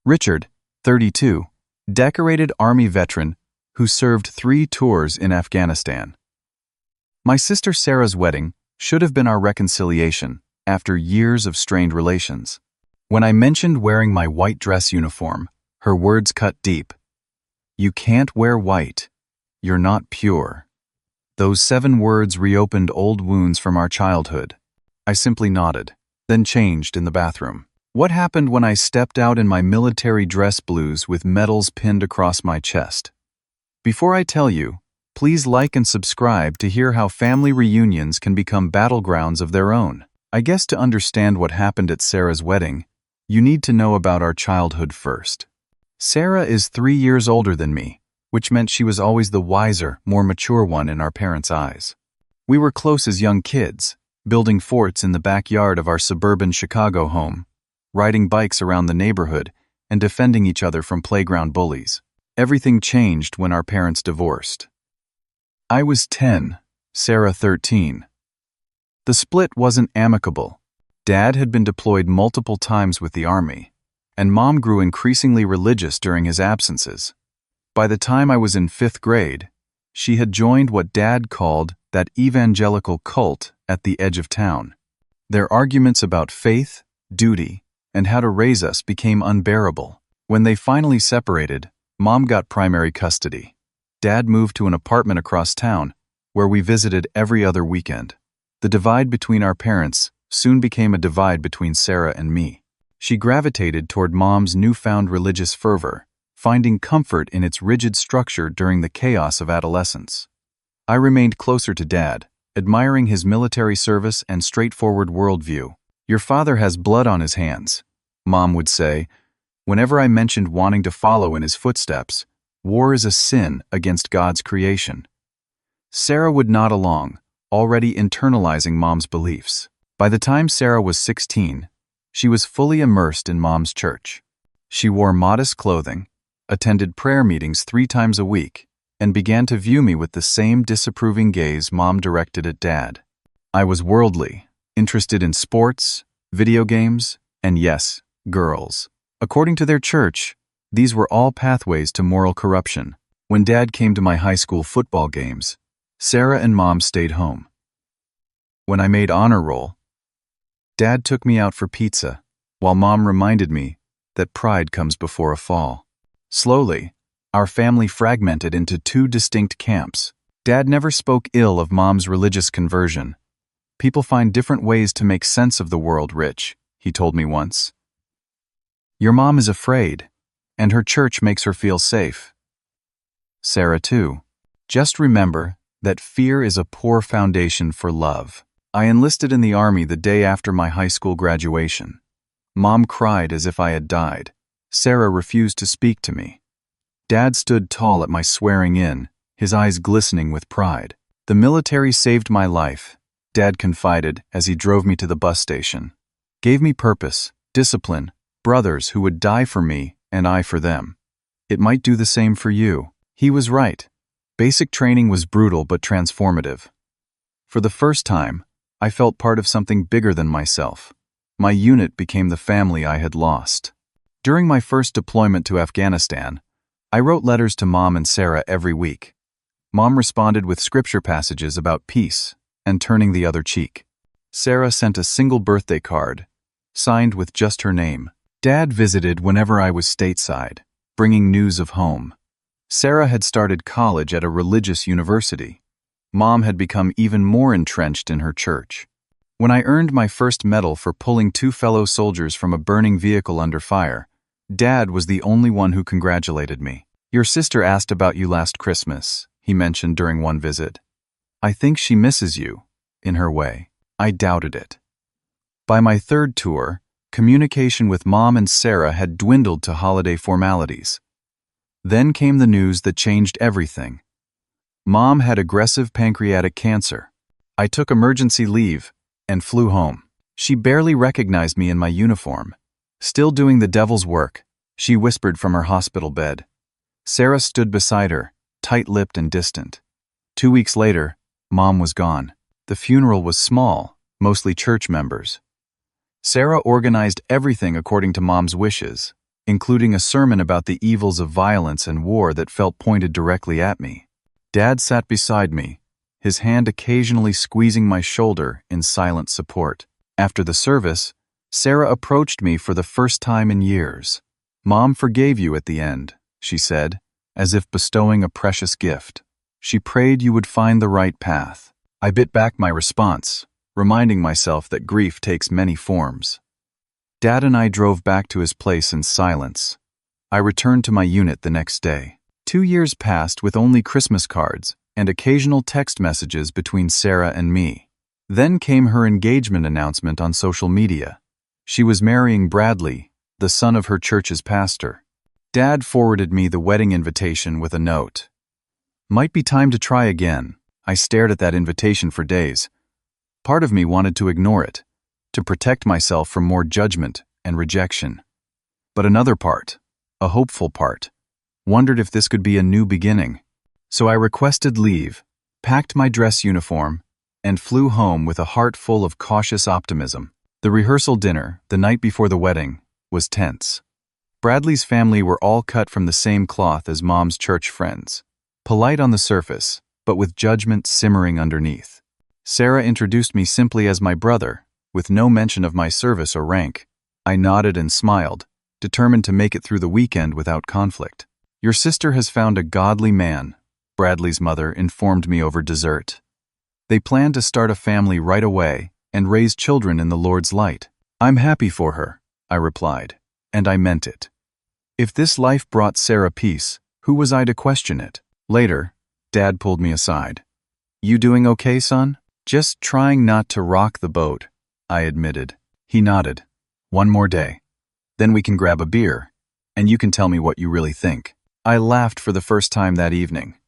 Richard, 32, decorated Army veteran who served 3 tours in Afghanistan. My sister Sarah's wedding should have been our reconciliation after years of strained relations. When I mentioned wearing my white dress uniform, her words cut deep. "You can't wear white. You're not pure." Those 7 words reopened old wounds from our childhood. I simply nodded, then changed in the bathroom. What happened when I stepped out in my military dress blues with medals pinned across my chest? Before I tell you, please like and subscribe to hear how family reunions can become battlegrounds of their own. I guess to understand what happened at Sarah's wedding, you need to know about our childhood first. Sarah is 3 years older than me, which meant she was always the wiser, more mature one in our parents' eyes. We were close as young kids, building forts in the backyard of our suburban Chicago home, riding bikes around the neighborhood, and defending each other from playground bullies. Everything changed when our parents divorced. I was 10, Sarah 13. The split wasn't amicable. Dad had been deployed multiple times with the Army, and Mom grew increasingly religious during his absences. By the time I was in 5th grade, she had joined what Dad called that evangelical cult at the edge of town. Their arguments about faith, duty, and how to raise us became unbearable. When they finally separated, Mom got primary custody. Dad moved to an apartment across town, where we visited every other weekend. The divide between our parents soon became a divide between Sarah and me. She gravitated toward Mom's newfound religious fervor, finding comfort in its rigid structure during the chaos of adolescence. I remained closer to Dad, admiring his military service and straightforward worldview. "Your father has blood on his hands," Mom would say. Whenever I mentioned wanting to follow in his footsteps, war is a sin against God's creation. Sarah would nod along, already internalizing Mom's beliefs. By the time Sarah was 16, she was fully immersed in Mom's church. She wore modest clothing, attended prayer meetings 3 times a week, and began to view me with the same disapproving gaze Mom directed at Dad. I was worldly, interested in sports, video games, and yes, girls. According to their church, these were all pathways to moral corruption. When Dad came to my high school football games, Sarah and Mom stayed home. When I made honor roll, Dad took me out for pizza, while Mom reminded me that pride comes before a fall. Slowly, our family fragmented into 2 distinct camps. Dad never spoke ill of Mom's religious conversion. "People find different ways to make sense of the world, Rich," he told me once. "Your mom is afraid, and her church makes her feel safe." Sarah too. Just remember that fear is a poor foundation for love. I enlisted in the Army the day after my high school graduation. Mom cried as if I had died. Sarah refused to speak to me. Dad stood tall at my swearing in, his eyes glistening with pride. "The military saved my life," Dad confided as he drove me to the bus station. "Gave me purpose, discipline, brothers who would die for me and I for them. It might do the same for you." He was right. Basic training was brutal but transformative. For the first time, I felt part of something bigger than myself. My unit became the family I had lost. During my first deployment to Afghanistan, I wrote letters to Mom and Sarah every week. Mom responded with scripture passages about peace and turning the other cheek. Sarah sent a single birthday card, signed with just her name. Dad visited whenever I was stateside, bringing news of home. Sarah had started college at a religious university. Mom had become even more entrenched in her church. When I earned my first medal for pulling 2 fellow soldiers from a burning vehicle under fire, Dad was the only one who congratulated me. "Your sister asked about you last Christmas," he mentioned during one visit. "I think she misses you, in her way." I doubted it. By my 3rd tour, communication with Mom and Sarah had dwindled to holiday formalities. Then came the news that changed everything. Mom had aggressive pancreatic cancer. I took emergency leave and flew home. She barely recognized me in my uniform. "Still doing the devil's work," she whispered from her hospital bed. Sarah stood beside her, tight-lipped and distant. 2 weeks later, Mom was gone. The funeral was small, mostly church members. Sarah organized everything according to Mom's wishes, including a sermon about the evils of violence and war that felt pointed directly at me. Dad sat beside me, his hand occasionally squeezing my shoulder in silent support. After the service, Sarah approached me for the first time in years. "Mom forgave you at the end," she said, as if bestowing a precious gift. "She prayed you would find the right path." I bit back my response, reminding myself that grief takes many forms. Dad and I drove back to his place in silence. I returned to my unit the next day. 2 years passed with only Christmas cards and occasional text messages between Sarah and me. Then came her engagement announcement on social media. She was marrying Bradley, the son of her church's pastor. Dad forwarded me the wedding invitation with a note. Might be time to try again. I stared at that invitation for days. Part of me wanted to ignore it, to protect myself from more judgment and rejection. But another part, a hopeful part, wondered if this could be a new beginning. So I requested leave, packed my dress uniform, and flew home with a heart full of cautious optimism. The rehearsal dinner, the night before the wedding, was tense. Bradley's family were all cut from the same cloth as Mom's church friends. Polite on the surface, but with judgment simmering underneath. Sarah introduced me simply as my brother, with no mention of my service or rank. I nodded and smiled, determined to make it through the weekend without conflict. "Your sister has found a godly man," Bradley's mother informed me over dessert. "They plan to start a family right away and raise children in the Lord's light." "I'm happy for her," I replied, and I meant it. If this life brought Sarah peace, who was I to question it? Later, Dad pulled me aside. "You doing okay, son?" "Just trying not to rock the boat," I admitted. He nodded. "One more day. Then we can grab a beer, and you can tell me what you really think." I laughed for the first time that evening.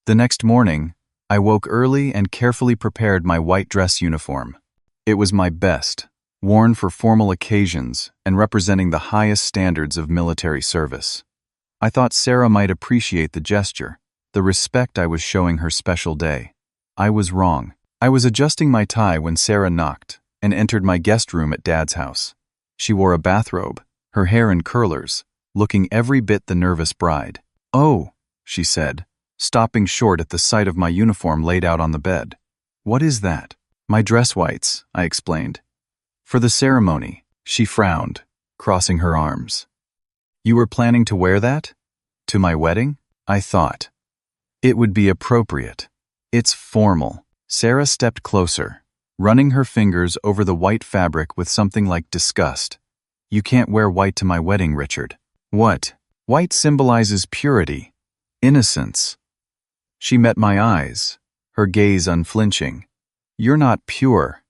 The next morning, I woke early and carefully prepared my white dress uniform. It was my best, worn for formal occasions and representing the highest standards of military service. I thought Sarah might appreciate the gesture, the respect I was showing her special day. I was wrong. I was adjusting my tie when Sarah knocked and entered my guest room at Dad's house. She wore a bathrobe, her hair in curlers, looking every bit the nervous bride. "Oh," she said, stopping short at the sight of my uniform laid out on the bed. "What is that?" "My dress whites," I explained. "For the ceremony." She frowned, crossing her arms. "You were planning to wear that? To my wedding?" I thought. "It would be appropriate. It's formal." Sarah stepped closer, running her fingers over the white fabric with something like disgust. "You can't wear white to my wedding, Richard." "What?" "White symbolizes purity, innocence." She met my eyes, her gaze unflinching. "You're not pure.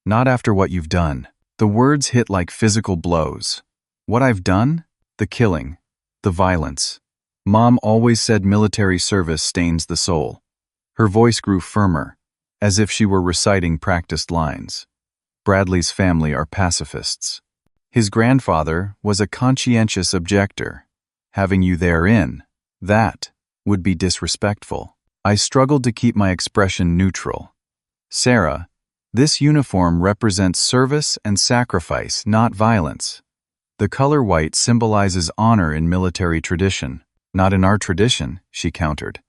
Not after what you've done." The words hit like physical blows. What I've done? The killing, the violence. Mom always said military service stains the soul. Her voice grew firmer, as if she were reciting practiced lines. Bradley's family are pacifists. His grandfather was a conscientious objector. Having you therein, that would be disrespectful. I struggled to keep my expression neutral. "Sarah, this uniform represents service and sacrifice, not violence. The color white symbolizes honor in military tradition." "Not in our tradition," she countered.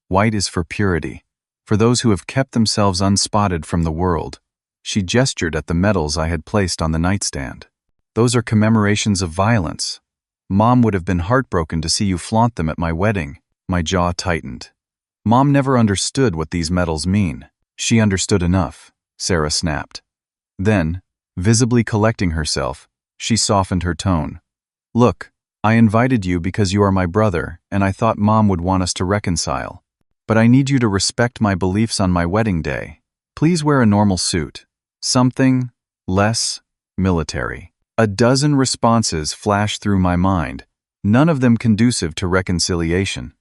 "White is for purity, for those who have kept themselves unspotted from the world." She gestured at the medals I had placed on the nightstand. "Those are commemorations of violence. Mom would have been heartbroken to see you flaunt them at my wedding." My jaw tightened. Mom never understood what these medals mean. "She understood enough," Sarah snapped. Then, visibly collecting herself, she softened her tone. "Look, I invited you because you are my brother, and I thought Mom would want us to reconcile. But I need you to respect my beliefs on my wedding day. Please wear a normal suit. Something less military." A dozen responses flashed through my mind, none of them conducive to reconciliation.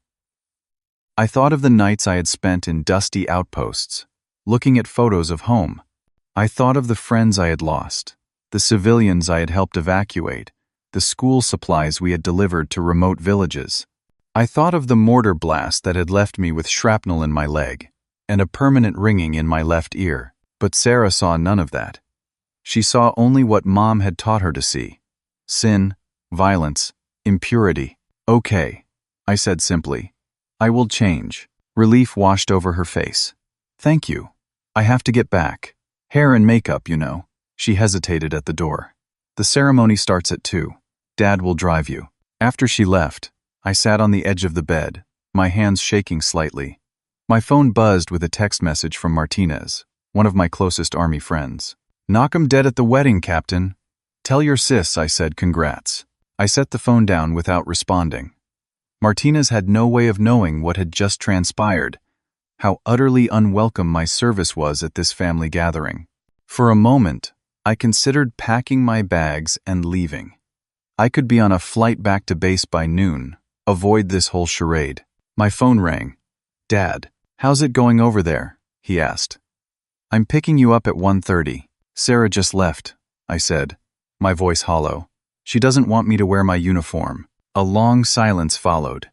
I thought of the nights I had spent in dusty outposts, looking at photos of home. I thought of the friends I had lost, the civilians I had helped evacuate, the school supplies we had delivered to remote villages. I thought of the mortar blast that had left me with shrapnel in my leg and a permanent ringing in my left ear. But Sarah saw none of that. She saw only what Mom had taught her to see: sin, violence, Impurity. Okay, I said simply. I will change. Relief washed over her face. Thank you. I have to get back. Hair and makeup, you know. She hesitated at the door. The ceremony starts at 2. Dad will drive you. After she left, I sat on the edge of the bed, my hands shaking slightly. My phone buzzed with a text message from Martinez, one of my closest Army friends. Knock 'em dead at the wedding, Captain. Tell your sis I said congrats. I set the phone down without responding. Martinez had no way of knowing what had just transpired, how utterly unwelcome my service was at this family gathering. For a moment, I considered packing my bags and leaving. I could be on a flight back to base by noon, avoid this whole charade. My phone rang. Dad, how's it going over there? He asked. I'm picking you up at 1:30. Sarah just left, I said, my voice hollow. She doesn't want me to wear my uniform. A long silence followed.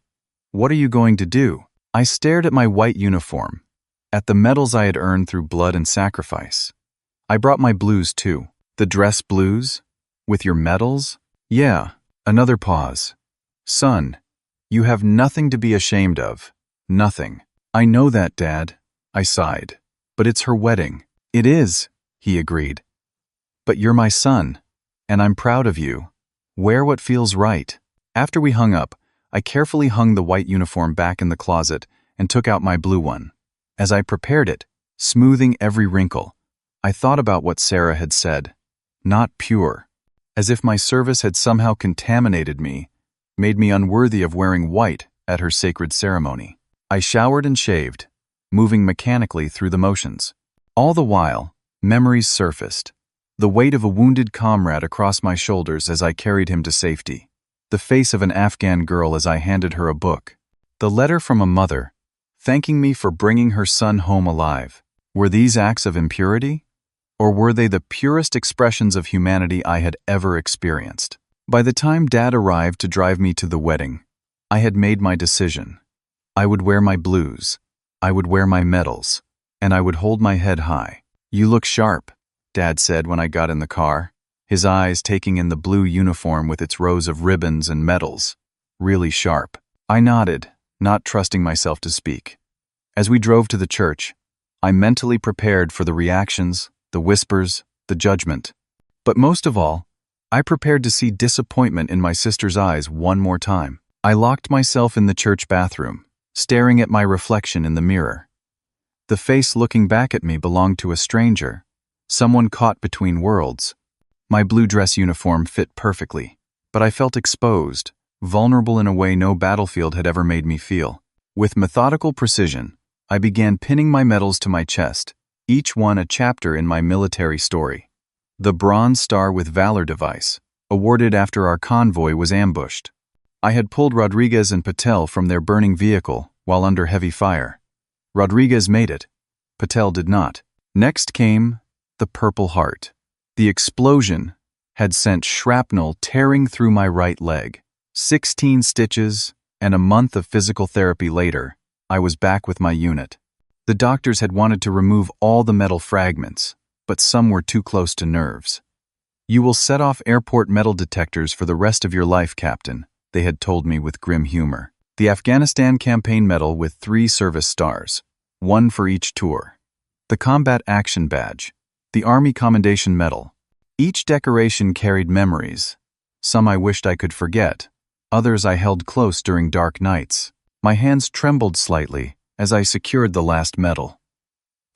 What are you going to do? I stared at my white uniform, at the medals I had earned through blood and sacrifice. I brought my blues too. The dress blues? With your medals? Yeah. Another pause. Son, you have nothing to be ashamed of. Nothing. I know that, Dad. I sighed. But it's her wedding. It is, he agreed. But you're my son, and I'm proud of you. Wear what feels right. After we hung up, I carefully hung the white uniform back in the closet and took out my blue one. As I prepared it, smoothing every wrinkle, I thought about what Sarah had said. Not pure. As if my service had somehow contaminated me, made me unworthy of wearing white at her sacred ceremony. I showered and shaved, moving mechanically through the motions. All the while, memories surfaced. The weight of a wounded comrade across my shoulders as I carried him to safety. The face of an Afghan girl as I handed her a book. The letter from a mother, thanking me for bringing her son home alive. Were these acts of impurity? Or were they the purest expressions of humanity I had ever experienced? By the time Dad arrived to drive me to the wedding, I had made my decision. I would wear my blues, I would wear my medals, and I would hold my head high. You look sharp, Dad said when I got in the car, his eyes taking in the blue uniform with its rows of ribbons and medals. Really sharp. I nodded, not trusting myself to speak. As we drove to the church, I mentally prepared for the reactions, the whispers, the judgment. But most of all, I prepared to see disappointment in my sister's eyes one more time. I locked myself in the church bathroom, staring at my reflection in the mirror. The face looking back at me belonged to a stranger, someone caught between worlds. My blue dress uniform fit perfectly, but I felt exposed, vulnerable in a way no battlefield had ever made me feel. With methodical precision, I began pinning my medals to my chest, each one a chapter in my military story. The Bronze Star with Valor device, awarded after our convoy was ambushed. I had pulled Rodriguez and Patel from their burning vehicle while under heavy fire. Rodriguez made it. Patel did not. Next came the Purple Heart. The explosion had sent shrapnel tearing through my right leg. 16 stitches, and a month of physical therapy later, I was back with my unit. The doctors had wanted to remove all the metal fragments, but some were too close to nerves. You will set off airport metal detectors for the rest of your life, Captain, they had told me with grim humor. The Afghanistan Campaign Medal with 3 service stars, 1 for each tour. The Combat Action Badge. The Army Commendation Medal. Each decoration carried memories. Some I wished I could forget, others I held close during dark nights. My hands trembled slightly as I secured the last medal.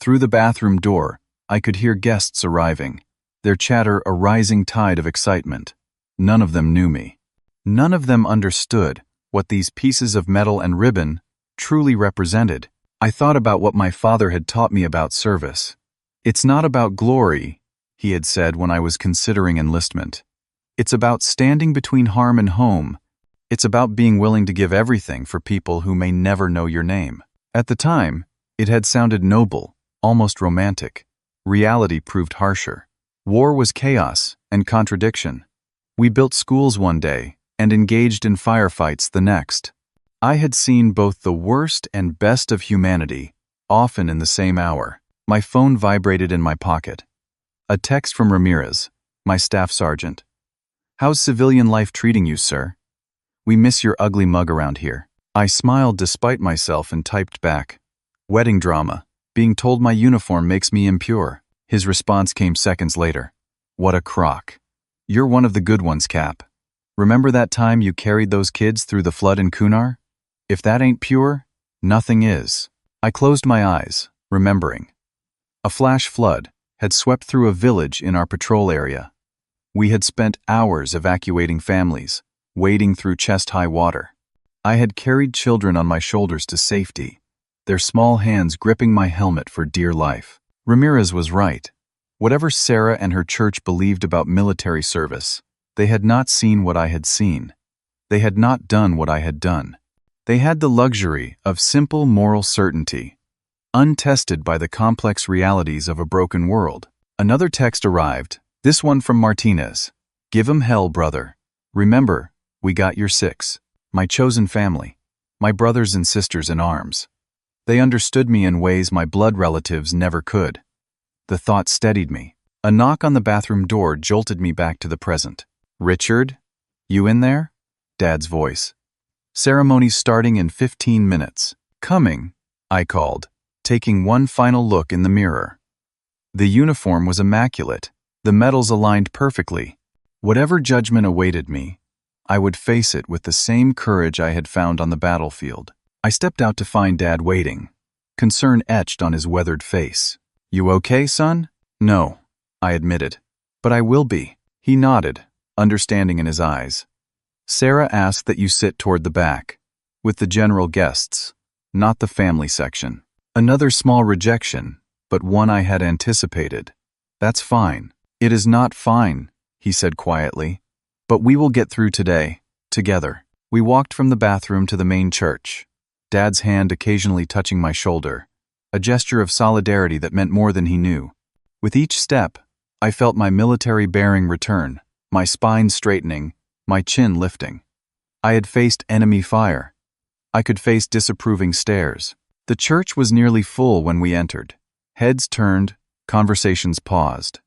Through the bathroom door, I could hear guests arriving, their chatter a rising tide of excitement. None of them knew me. None of them understood what these pieces of metal and ribbon truly represented. I thought about what my father had taught me about service. It's not about glory, he had said when I was considering enlistment. It's about standing between harm and home. It's about being willing to give everything for people who may never know your name. At the time, it had sounded noble, almost romantic. Reality proved harsher. War was chaos and contradiction. We built schools one day and engaged in firefights the next. I had seen both the worst and best of humanity, often in the same hour. My phone vibrated in my pocket. A text from Ramirez, my staff sergeant. How's civilian life treating you, sir? We miss your ugly mug around here." I smiled despite myself and typed back, "Wedding drama. Being told my uniform makes me impure." His response came seconds later. "What a crock. You're one of the good ones, Cap. Remember that time you carried those kids through the flood in Kunar? If that ain't pure, nothing is." I closed my eyes, remembering. A flash flood had swept through a village in our patrol area. We had spent hours evacuating families, wading through chest-high water. I had carried children on my shoulders to safety, their small hands gripping my helmet for dear life. Ramirez was right. Whatever Sarah and her church believed about military service, they had not seen what I had seen. They had not done what I had done. They had the luxury of simple moral certainty, untested by the complex realities of a broken world. Another text arrived, this one from Martinez. "Give 'em hell, brother. Remember, we got your six. My chosen family. My brothers and sisters in arms. They understood me in ways my blood relatives never could." The thought steadied me. A knock on the bathroom door jolted me back to the present. "Richard? You in there?" Dad's voice. "Ceremony starting in 15 minutes. Coming," I called, taking one final look in the mirror. The uniform was immaculate, the medals aligned perfectly. Whatever judgment awaited me, I would face it with the same courage I had found on the battlefield. I stepped out to find Dad waiting, concern etched on his weathered face. "You okay, son?" "No," I admitted. "But I will be." He nodded, understanding in his eyes. "Sarah asked that you sit toward the back, with the general guests, not the family section." Another small rejection, but one I had anticipated. "That's fine." "It is not fine," he said quietly. "But we will get through today, together." We walked from the bathroom to the main church, Dad's hand occasionally touching my shoulder, a gesture of solidarity that meant more than he knew. With each step, I felt my military bearing return, my spine straightening, my chin lifting. I had faced enemy fire. I could face disapproving stares. The church was nearly full when we entered. Heads turned, conversations paused.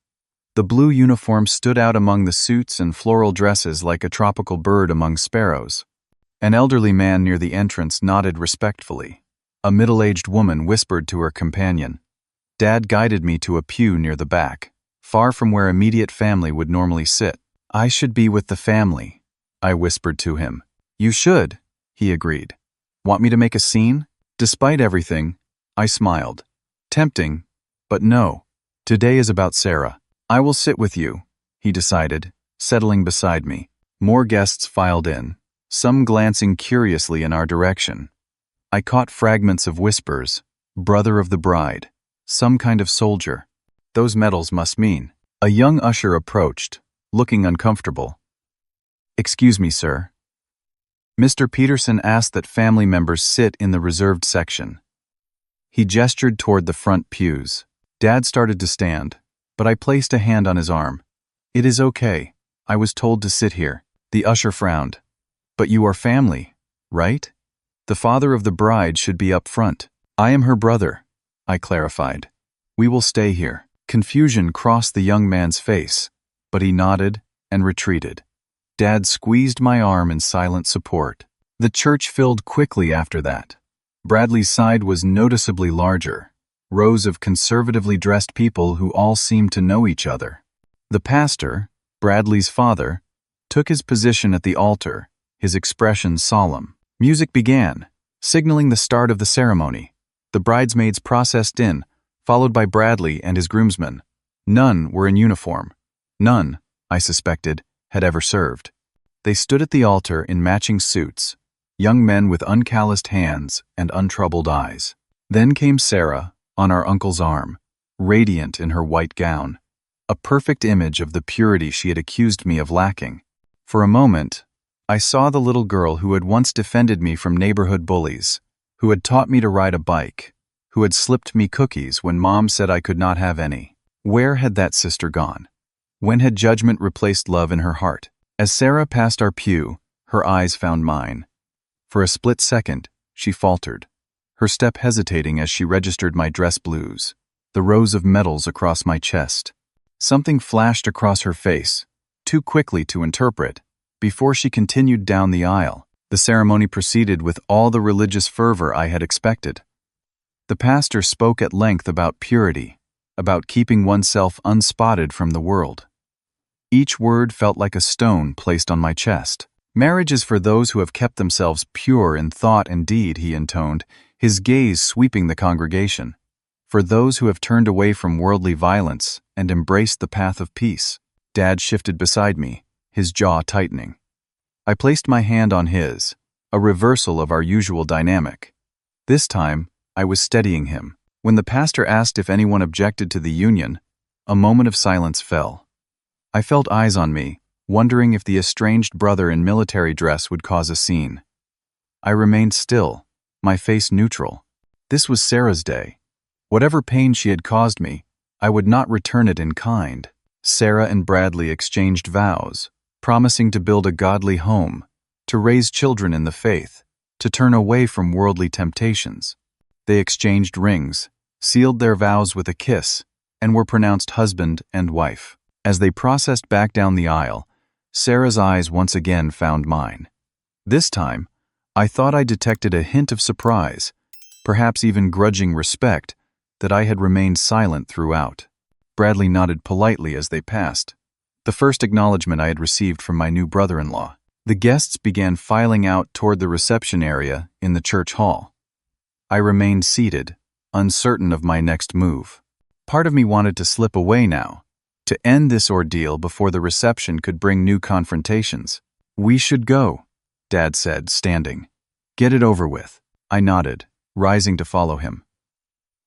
The blue uniform stood out among the suits and floral dresses like a tropical bird among sparrows. An elderly man near the entrance nodded respectfully. A middle-aged woman whispered to her companion. Dad guided me to a pew near the back, far from where immediate family would normally sit. "I should be with the family," I whispered to him. "You should," he agreed. "Want me to make a scene?" Despite everything, I smiled. Tempting, but no. Today is about Sarah. "I will sit with you," he decided, settling beside me. More guests filed in, some glancing curiously in our direction. I caught fragments of whispers, "Brother of the bride," "some kind of soldier." Those medals must mean. A young usher approached, looking uncomfortable. "Excuse me, sir." Mr. Peterson asked that family members sit in the reserved section. He gestured toward the front pews. Dad started to stand, but I placed a hand on his arm. "It is okay. I was told to sit here." The usher frowned. "But you are family, right? The father of the bride should be up front." "I am her brother," I clarified. "We will stay here." Confusion crossed the young man's face, but he nodded and retreated. Dad squeezed my arm in silent support. The church filled quickly after that. Bradley's side was noticeably larger, rows of conservatively dressed people who all seemed to know each other. The pastor, Bradley's father, took his position at the altar, his expression solemn. Music began, signaling the start of the ceremony. The bridesmaids processed in, followed by Bradley and his groomsmen. None were in uniform. None, I suspected, had ever served. They stood at the altar in matching suits, young men with uncalloused hands and untroubled eyes. Then came Sarah, on our uncle's arm, radiant in her white gown, a perfect image of the purity she had accused me of lacking. For a moment, I saw the little girl who had once defended me from neighborhood bullies, who had taught me to ride a bike, who had slipped me cookies when Mom said I could not have any. Where had that sister gone? When had judgment replaced love in her heart? As Sarah passed our pew, her eyes found mine. For a split second, she faltered, her step hesitating as she registered my dress blues, the rows of medals across my chest. Something flashed across her face, too quickly to interpret, before she continued down the aisle. The ceremony proceeded with all the religious fervor I had expected. The pastor spoke at length about purity, about keeping oneself unspotted from the world. Each word felt like a stone placed on my chest. Marriage is for those who have kept themselves pure in thought and deed, he intoned, his gaze sweeping the congregation. For those who have turned away from worldly violence and embraced the path of peace. Dad shifted beside me, his jaw tightening. I placed my hand on his, a reversal of our usual dynamic. This time, I was steadying him. When the pastor asked if anyone objected to the union, a moment of silence fell. I felt eyes on me, wondering if the estranged brother in military dress would cause a scene. I remained still, my face neutral. This was Sarah's day. Whatever pain she had caused me, I would not return it in kind. Sarah and Bradley exchanged vows, promising to build a godly home, to raise children in the faith, to turn away from worldly temptations. They exchanged rings, sealed their vows with a kiss, and were pronounced husband and wife. As they processed back down the aisle, Sarah's eyes once again found mine. This time, I thought I detected a hint of surprise, perhaps even grudging respect, that I had remained silent throughout. Bradley nodded politely as they passed, the first acknowledgement I had received from my new brother-in-law. The guests began filing out toward the reception area in the church hall. I remained seated, uncertain of my next move. Part of me wanted to slip away now, to end this ordeal before the reception could bring new confrontations. "We should go," Dad said, standing. "Get it over with." I nodded, rising to follow him.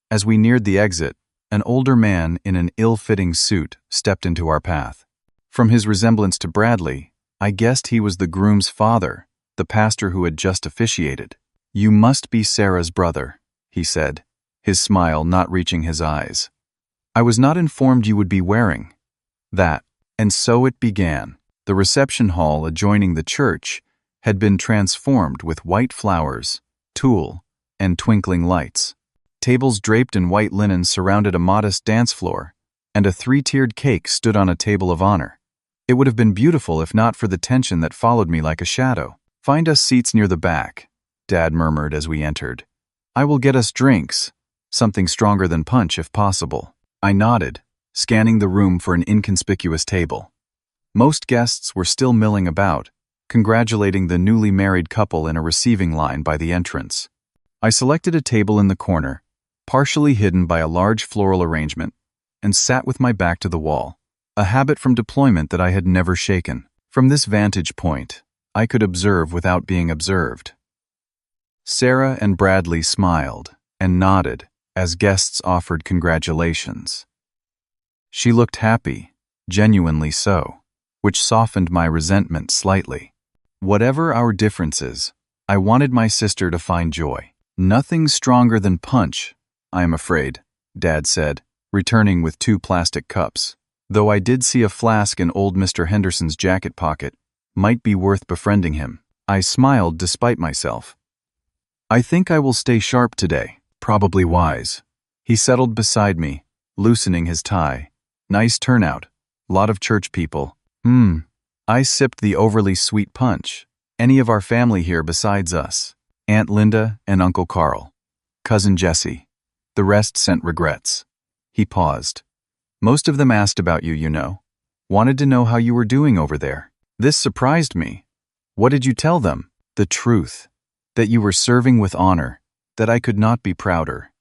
As we neared the exit, an older man in an ill-fitting suit stepped into our path. From his resemblance to Bradley, I guessed he was the groom's father, the pastor who had just officiated. "You must be Sarah's brother," he said, his smile not reaching his eyes. "I was not informed you would be wearing that." And so it began. The reception hall adjoining the church had been transformed with white flowers, tulle, and twinkling lights. Tables draped in white linen surrounded a modest dance floor, and a three-tiered cake stood on a table of honor. It would have been beautiful if not for the tension that followed me like a shadow. "Find us seats near the back," Dad murmured as we entered. "I will get us drinks, something stronger than punch if possible." I nodded, scanning the room for an inconspicuous table. Most guests were still milling about, congratulating the newly married couple in a receiving line by the entrance. I selected a table in the corner, partially hidden by a large floral arrangement, and sat with my back to the wall, a habit from deployment that I had never shaken. From this vantage point, I could observe without being observed. Sarah and Bradley smiled and nodded as guests offered congratulations. She looked happy, genuinely so, which softened my resentment slightly. Whatever our differences, I wanted my sister to find joy. "Nothing stronger than punch, I am afraid," Dad said, returning with 2 plastic cups. Though I did see a flask in old Mr. Henderson's jacket pocket, might be worth befriending him. I smiled despite myself. "I think I will stay sharp today." "Probably wise." He settled beside me, loosening his tie. "Nice turnout. Lot of church people." I sipped the overly sweet punch. "Any of our family here besides us? Aunt Linda and Uncle Carl. Cousin Jessie. The rest sent regrets." He paused. "Most of them asked about you, you know. Wanted to know how you were doing over there." This surprised me. "What did you tell them?" "The truth. That you were serving with honor. That I could not be prouder."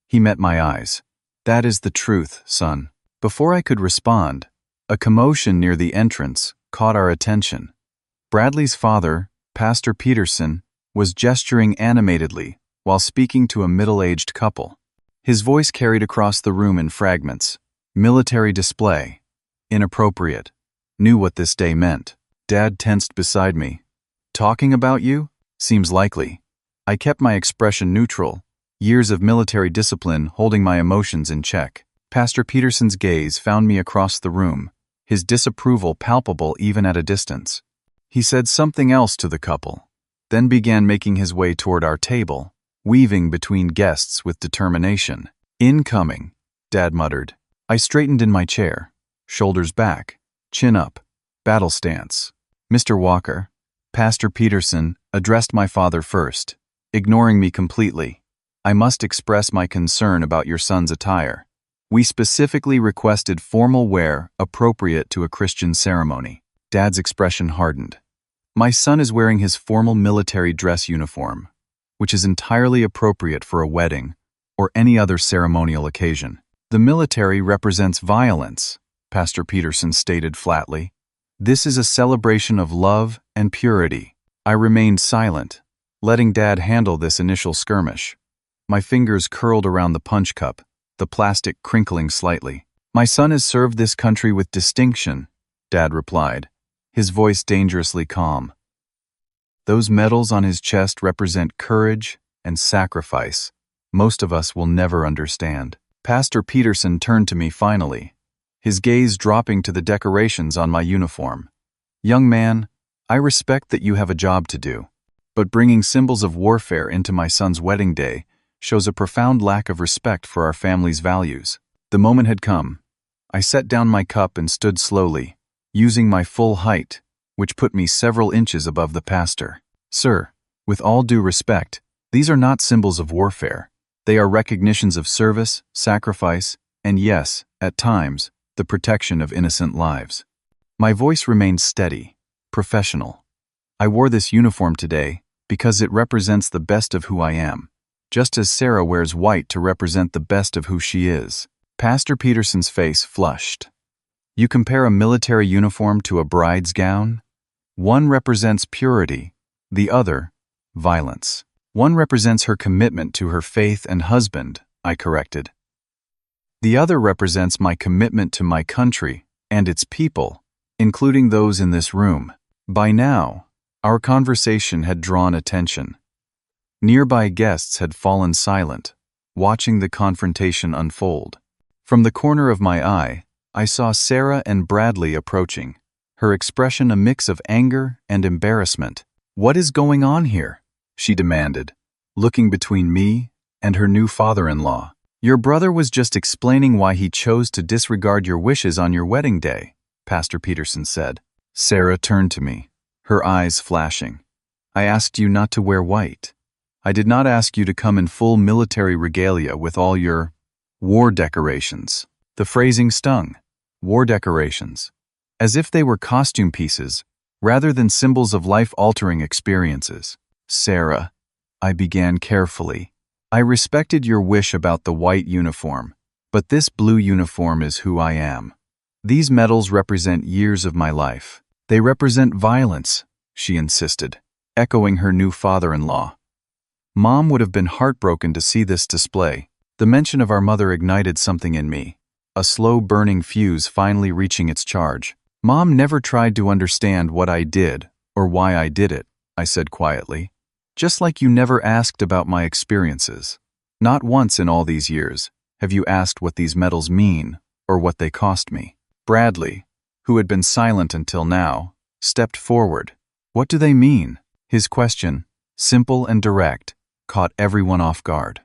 He met my eyes. "That is the truth, son." Before I could respond, a commotion near the entrance caught our attention. Bradley's father, Pastor Peterson, was gesturing animatedly while speaking to a middle-aged couple. His voice carried across the room in fragments. Military display. Inappropriate. Knew what this day meant. Dad tensed beside me. "Talking about you? Seems likely." I kept my expression neutral, years of military discipline holding my emotions in check. Pastor Peterson's gaze found me across the room, his disapproval palpable even at a distance. He said something else to the couple, then began making his way toward our table, weaving between guests with determination. "Incoming," Dad muttered. I straightened in my chair, shoulders back, chin up, battle stance. "Mr. Walker, Pastor Peterson addressed my father first, ignoring me completely. I must express my concern about your son's attire. We specifically requested formal wear appropriate to a Christian ceremony. Dad's expression hardened. My son is wearing his formal military dress uniform, which is entirely appropriate for a wedding or any other ceremonial occasion. The military represents violence, Pastor Peterson stated flatly. This is a celebration of love and purity. I remained silent, letting Dad handle this initial skirmish. My fingers curled around the punch cup, the plastic crinkling slightly. My son has served this country with distinction, Dad replied, his voice dangerously calm. Those medals on his chest represent courage and sacrifice most of us will never understand. Pastor Peterson turned to me finally, his gaze dropping to the decorations on my uniform. Young man, I respect that you have a job to do, but bringing symbols of warfare into my son's wedding day shows a profound lack of respect for our family's values. The moment had come. I set down my cup and stood slowly, using my full height, which put me several inches above the pastor. Sir, with all due respect, these are not symbols of warfare. They are recognitions of service, sacrifice, and yes, at times, the protection of innocent lives. My voice remained steady, professional. I wore this uniform today because it represents the best of who I am, just as Sarah wears white to represent the best of who she is. Pastor Peterson's face flushed. You compare a military uniform to a bride's gown? One represents purity, the other, violence. One represents her commitment to her faith and husband, I corrected. The other represents my commitment to my country and its people, including those in this room. By now, our conversation had drawn attention. Nearby guests had fallen silent, watching the confrontation unfold. From the corner of my eye, I saw Sarah and Bradley approaching, her expression a mix of anger and embarrassment. What is going on here? She demanded, looking between me and her new father-in-law. Your brother was just explaining why he chose to disregard your wishes on your wedding day, Pastor Peterson said. Sarah turned to me, her eyes flashing. I asked you not to wear white. I did not ask you to come in full military regalia with all your war decorations. The phrasing stung. War decorations. As if they were costume pieces, rather than symbols of life-altering experiences. Sarah, I began carefully. I respected your wish about the white uniform, but this blue uniform is who I am. These medals represent years of my life. They represent violence, she insisted, echoing her new father-in-law. Mom would have been heartbroken to see this display. The mention of our mother ignited something in me, a slow-burning fuse finally reaching its charge. Mom never tried to understand what I did or why I did it, I said quietly. Just like you never asked about my experiences. Not once in all these years have you asked what these medals mean or what they cost me. Bradley, who had been silent until now, stepped forward. What do they mean? His question, simple and direct, caught everyone off guard.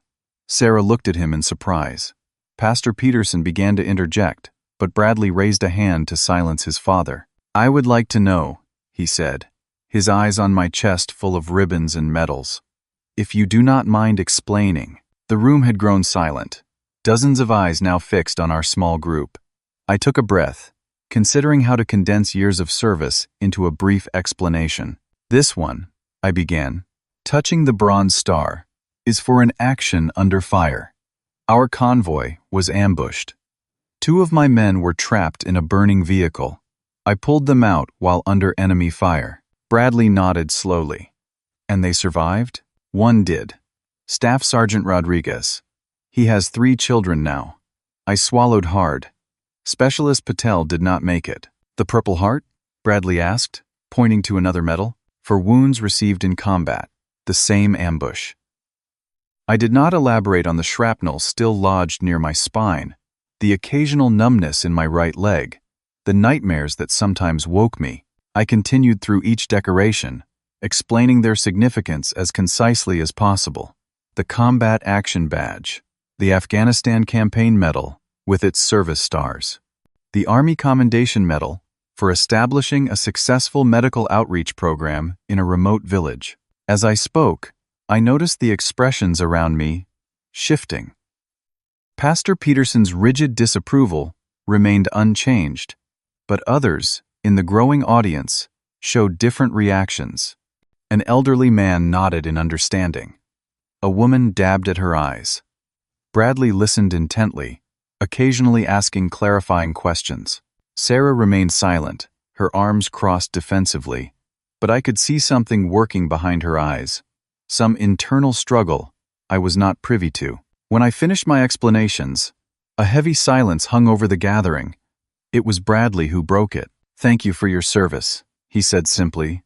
Sarah looked at him in surprise. Pastor Peterson began to interject, but Bradley raised a hand to silence his father. I would like to know, he said, his eyes on my chest full of ribbons and medals. If you do not mind explaining. The room had grown silent, dozens of eyes now fixed on our small group. I took a breath, considering how to condense years of service into a brief explanation. This one, I began, touching the bronze star, is for an action under fire. Our convoy was ambushed. 2 of my men were trapped in a burning vehicle. I pulled them out while under enemy fire. Bradley nodded slowly. And they survived? One did. Staff Sergeant Rodriguez. He has 3 children now. I swallowed hard. Specialist Patel did not make it. The Purple Heart? Bradley asked, pointing to another medal. For wounds received in combat. The same ambush. I did not elaborate on the shrapnel still lodged near my spine, the occasional numbness in my right leg, the nightmares that sometimes woke me. I continued through each decoration, explaining their significance as concisely as possible. The Combat Action Badge, the Afghanistan Campaign Medal with its service stars, the Army Commendation Medal for establishing a successful medical outreach program in a remote village, As I spoke, I noticed the expressions around me shifting. Pastor Peterson's rigid disapproval remained unchanged, but others, in the growing audience, showed different reactions. An elderly man nodded in understanding. A woman dabbed at her eyes. Bradley listened intently, occasionally asking clarifying questions. Sarah remained silent, her arms crossed defensively, but I could see something working behind her eyes, some internal struggle I was not privy to. When I finished my explanations, a heavy silence hung over the gathering. It was Bradley who broke it. "Thank you for your service," he said simply.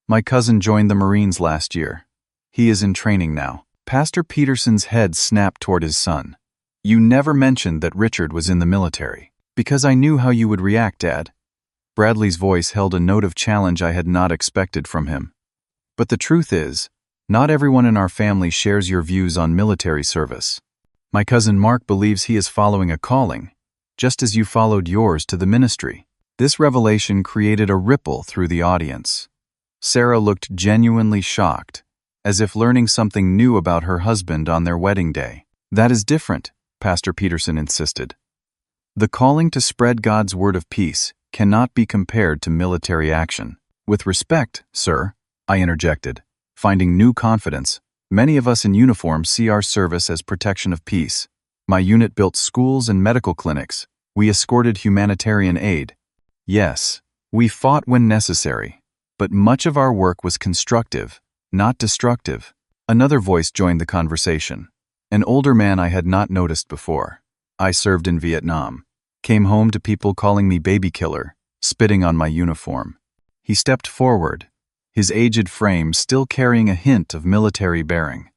"My cousin joined the Marines last year. He is in training now." Pastor Peterson's head snapped toward his son. "You never mentioned that Richard was in the military." "Because I knew how you would react, Dad." Bradley's voice held a note of challenge I had not expected from him. "But the truth is, not everyone in our family shares your views on military service. My cousin Mark believes he is following a calling, just as you followed yours to the ministry." This revelation created a ripple through the audience. Sarah looked genuinely shocked, as if learning something new about her husband on their wedding day. "That is different," Pastor Peterson insisted. "The calling to spread God's word of peace cannot be compared to military action." "With respect, sir," I interjected, finding new confidence. "Many of us in uniform see our service as protection of peace. My unit built schools and medical clinics. We escorted humanitarian aid. Yes, we fought when necessary, but much of our work was constructive, not destructive." Another voice joined the conversation. An older man I had not noticed before. "I served in Vietnam. Came home to people calling me baby killer, spitting on my uniform." He stepped forward, his aged frame still carrying a hint of military bearing.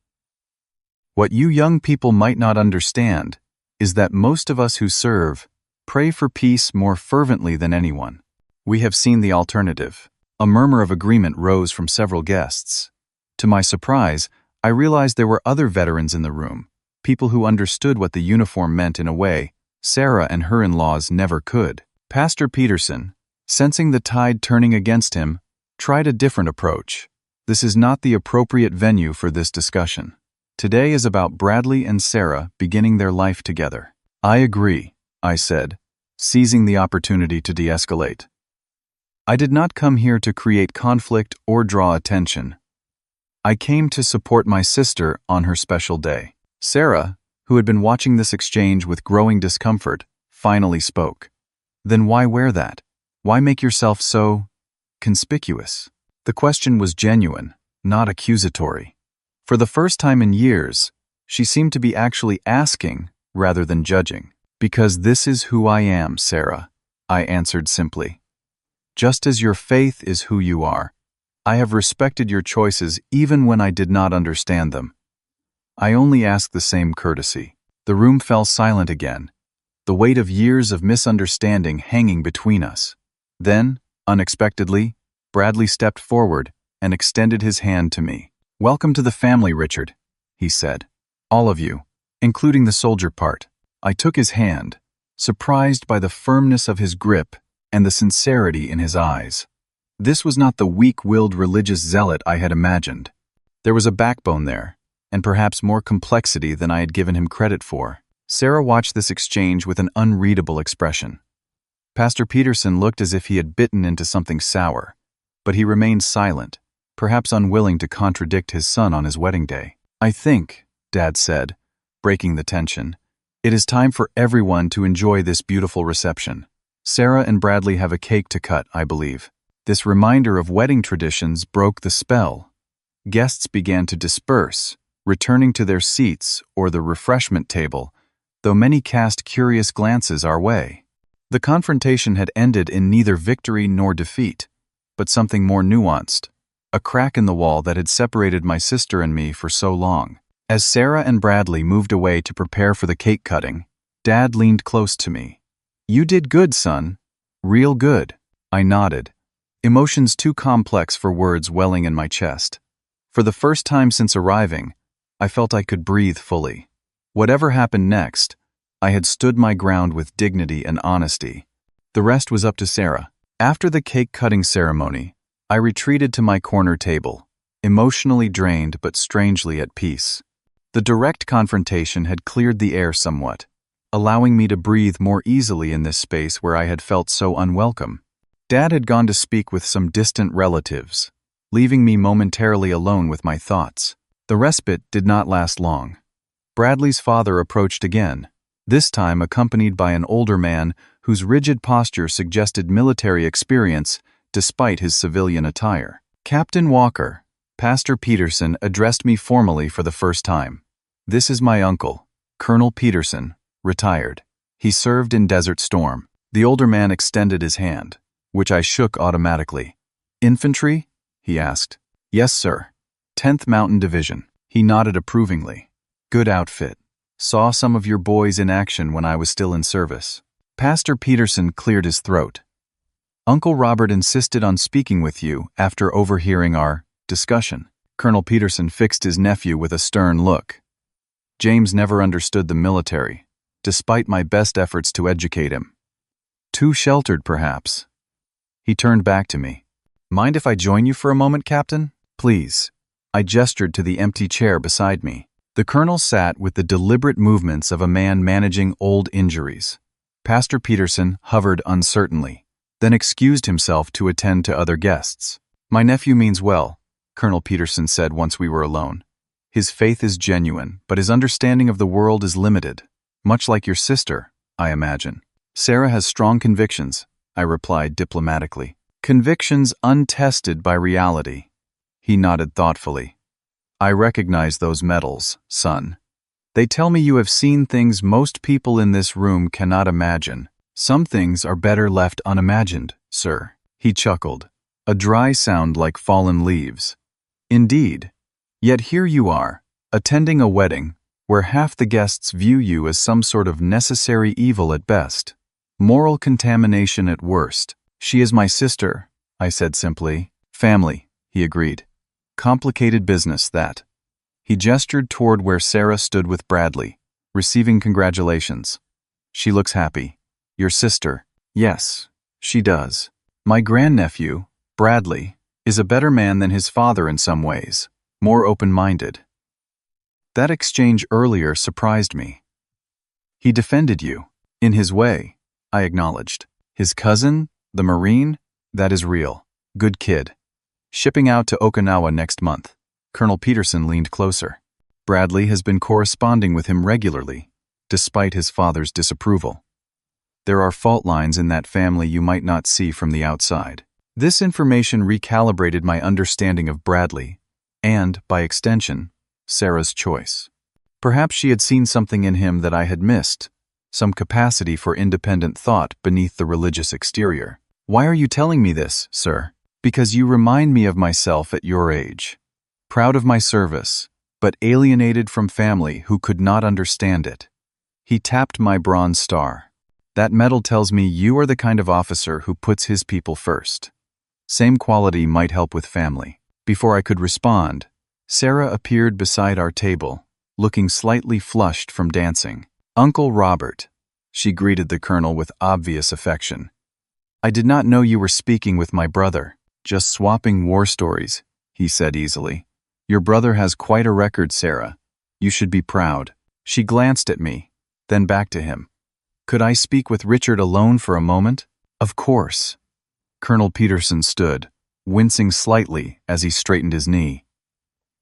"What you young people might not understand is that most of us who serve pray for peace more fervently than anyone. We have seen the alternative." A murmur of agreement rose from several guests. To my surprise, I realized there were other veterans in the room, people who understood what the uniform meant in a way Sarah and her in-laws never could. Pastor Peterson, sensing the tide turning against him, tried a different approach. "This is not the appropriate venue for this discussion. Today is about Bradley and Sarah beginning their life together." "I agree," I said, seizing the opportunity to de-escalate. "I did not come here to create conflict or draw attention. I came to support my sister on her special day." Sarah, who had been watching this exchange with growing discomfort, finally spoke. "Then why wear that? Why make yourself so conspicuous?" The question was genuine, not accusatory. For the first time in years, she seemed to be actually asking rather than judging. "Because this is who I am, Sarah," I answered simply. "Just as your faith is who you are, I have respected your choices even when I did not understand them. I only ask the same courtesy." The room fell silent again, the weight of years of misunderstanding hanging between us. Then, unexpectedly, Bradley stepped forward and extended his hand to me. "Welcome to the family, Richard," he said. "All of you, including the soldier part." I took his hand, surprised by the firmness of his grip and the sincerity in his eyes. This was not the weak-willed religious zealot I had imagined. There was a backbone there, and perhaps more complexity than I had given him credit for. Sarah watched this exchange with an unreadable expression. Pastor Peterson looked as if he had bitten into something sour, but he remained silent, perhaps unwilling to contradict his son on his wedding day. "I think," Dad said, breaking the tension, "it is time for everyone to enjoy this beautiful reception. Sarah and Bradley have a cake to cut, I believe." This reminder of wedding traditions broke the spell. Guests began to disperse, returning to their seats or the refreshment table, though many cast curious glances our way. The confrontation had ended in neither victory nor defeat, but something more nuanced, a crack in the wall that had separated my sister and me for so long. As Sarah and Bradley moved away to prepare for the cake cutting, Dad leaned close to me. "You did good, son. Real good." I nodded, emotions too complex for words welling in my chest. For the first time since arriving, I felt I could breathe fully. Whatever happened next, I had stood my ground with dignity and honesty. The rest was up to Sarah. After the cake-cutting ceremony, I retreated to my corner table, emotionally drained but strangely at peace. The direct confrontation had cleared the air somewhat, allowing me to breathe more easily in this space where I had felt so unwelcome. Dad had gone to speak with some distant relatives, leaving me momentarily alone with my thoughts. The respite did not last long. Bradley's father approached again, this time accompanied by an older man whose rigid posture suggested military experience despite his civilian attire. Captain Walker, Pastor Peterson addressed me formally for the first time. This is my uncle, Colonel Peterson, retired. He served in Desert Storm. The older man extended his hand, which I shook automatically. Infantry? He asked. Yes, sir. 10th Mountain Division. He nodded approvingly. Good outfit. Saw some of your boys in action when I was still in service. Pastor Peterson cleared his throat. Uncle Robert insisted on speaking with you after overhearing our discussion. Colonel Peterson fixed his nephew with a stern look. James never understood the military, despite my best efforts to educate him. Too sheltered, perhaps. He turned back to me. Mind if I join you for a moment, Captain? Please. I gestured to the empty chair beside me. The colonel sat with the deliberate movements of a man managing old injuries. Pastor Peterson hovered uncertainly, then excused himself to attend to other guests. My nephew means well, Colonel Peterson said once we were alone. His faith is genuine, but his understanding of the world is limited, much like your sister, I imagine. Sarah has strong convictions, I replied diplomatically. Convictions untested by reality. He nodded thoughtfully. I recognize those medals, son. They tell me you have seen things most people in this room cannot imagine. Some things are better left unimagined, sir. He chuckled, a dry sound like fallen leaves. Indeed. Yet here you are, attending a wedding where half the guests view you as some sort of necessary evil at best. Moral contamination at worst. She is my sister, I said simply. Family, he agreed. Complicated business, that. He gestured toward where Sarah stood with Bradley, receiving congratulations. She looks happy. Your sister? Yes, she does. My grandnephew, Bradley, is a better man than his father in some ways, more open-minded. That exchange earlier surprised me. He defended you, in his way, I acknowledged. His cousin, the Marine, that is real. Good kid. Shipping out to Okinawa next month. Colonel Peterson leaned closer. Bradley has been corresponding with him regularly, despite his father's disapproval. There are fault lines in that family you might not see from the outside. This information recalibrated my understanding of Bradley, and, by extension, Sarah's choice. Perhaps she had seen something in him that I had missed, some capacity for independent thought beneath the religious exterior. Why are you telling me this, sir? Because you remind me of myself at your age. Proud of my service, but alienated from family who could not understand it. He tapped my bronze star. That medal tells me you are the kind of officer who puts his people first. Same quality might help with family. Before I could respond, Sarah appeared beside our table, looking slightly flushed from dancing. Uncle Robert, she greeted the colonel with obvious affection. I did not know you were speaking with my brother, just swapping war stories, he said easily. Your brother has quite a record, Sarah. You should be proud. She glanced at me, then back to him. Could I speak with Richard alone for a moment? Of course. Colonel Peterson stood, wincing slightly as he straightened his knee.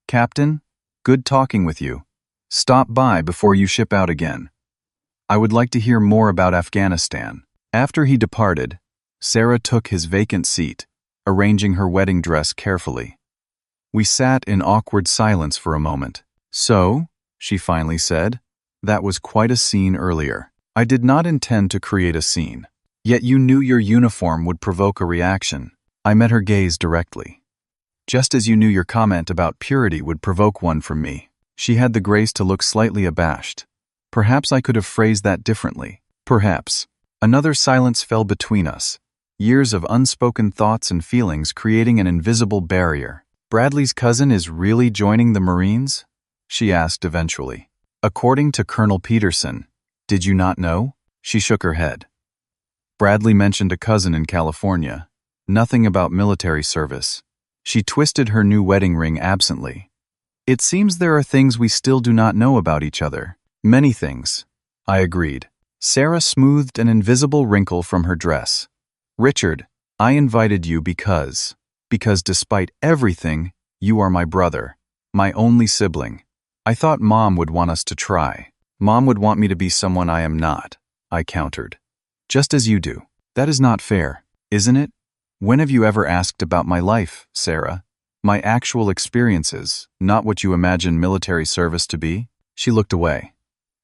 Captain, good talking with you. Stop by before you ship out again. I would like to hear more about Afghanistan. After he departed, Sarah took his vacant seat, arranging her wedding dress carefully. We sat in awkward silence for a moment. So, she finally said, that was quite a scene earlier. I did not intend to create a scene. Yet you knew your uniform would provoke a reaction. I met her gaze directly. Just as you knew your comment about purity would provoke one from me. She had the grace to look slightly abashed. Perhaps I could have phrased that differently. Perhaps. Another silence fell between us. Years of unspoken thoughts and feelings creating an invisible barrier. Bradley's cousin is really joining the Marines? She asked eventually. According to Colonel Peterson, did you not know? She shook her head. Bradley mentioned a cousin in California. Nothing about military service. She twisted her new wedding ring absently. It seems there are things we still do not know about each other. Many things, I agreed. Sarah smoothed an invisible wrinkle from her dress. Richard, I invited you because despite everything, you are my brother, my only sibling. I thought Mom would want us to try. Mom would want me to be someone I am not, I countered. Just as you do. That is not fair, isn't it? When have you ever asked about my life, Sarah? My actual experiences, not what you imagine military service to be? She looked away.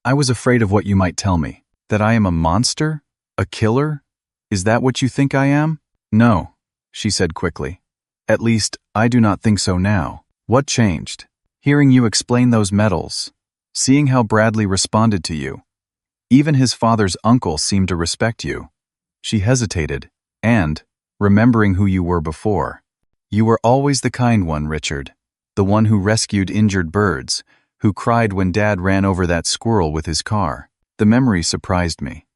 I was afraid of what you might tell me. That I am a monster? A killer? Is that what you think I am? No, she said quickly. At least, I do not think so now. What changed? Hearing you explain those medals. Seeing how Bradley responded to you. Even his father's uncle seemed to respect you. She hesitated, and, remembering who you were before. You were always the kind one, Richard. The one who rescued injured birds, who cried when Dad ran over that squirrel with his car. The memory surprised me.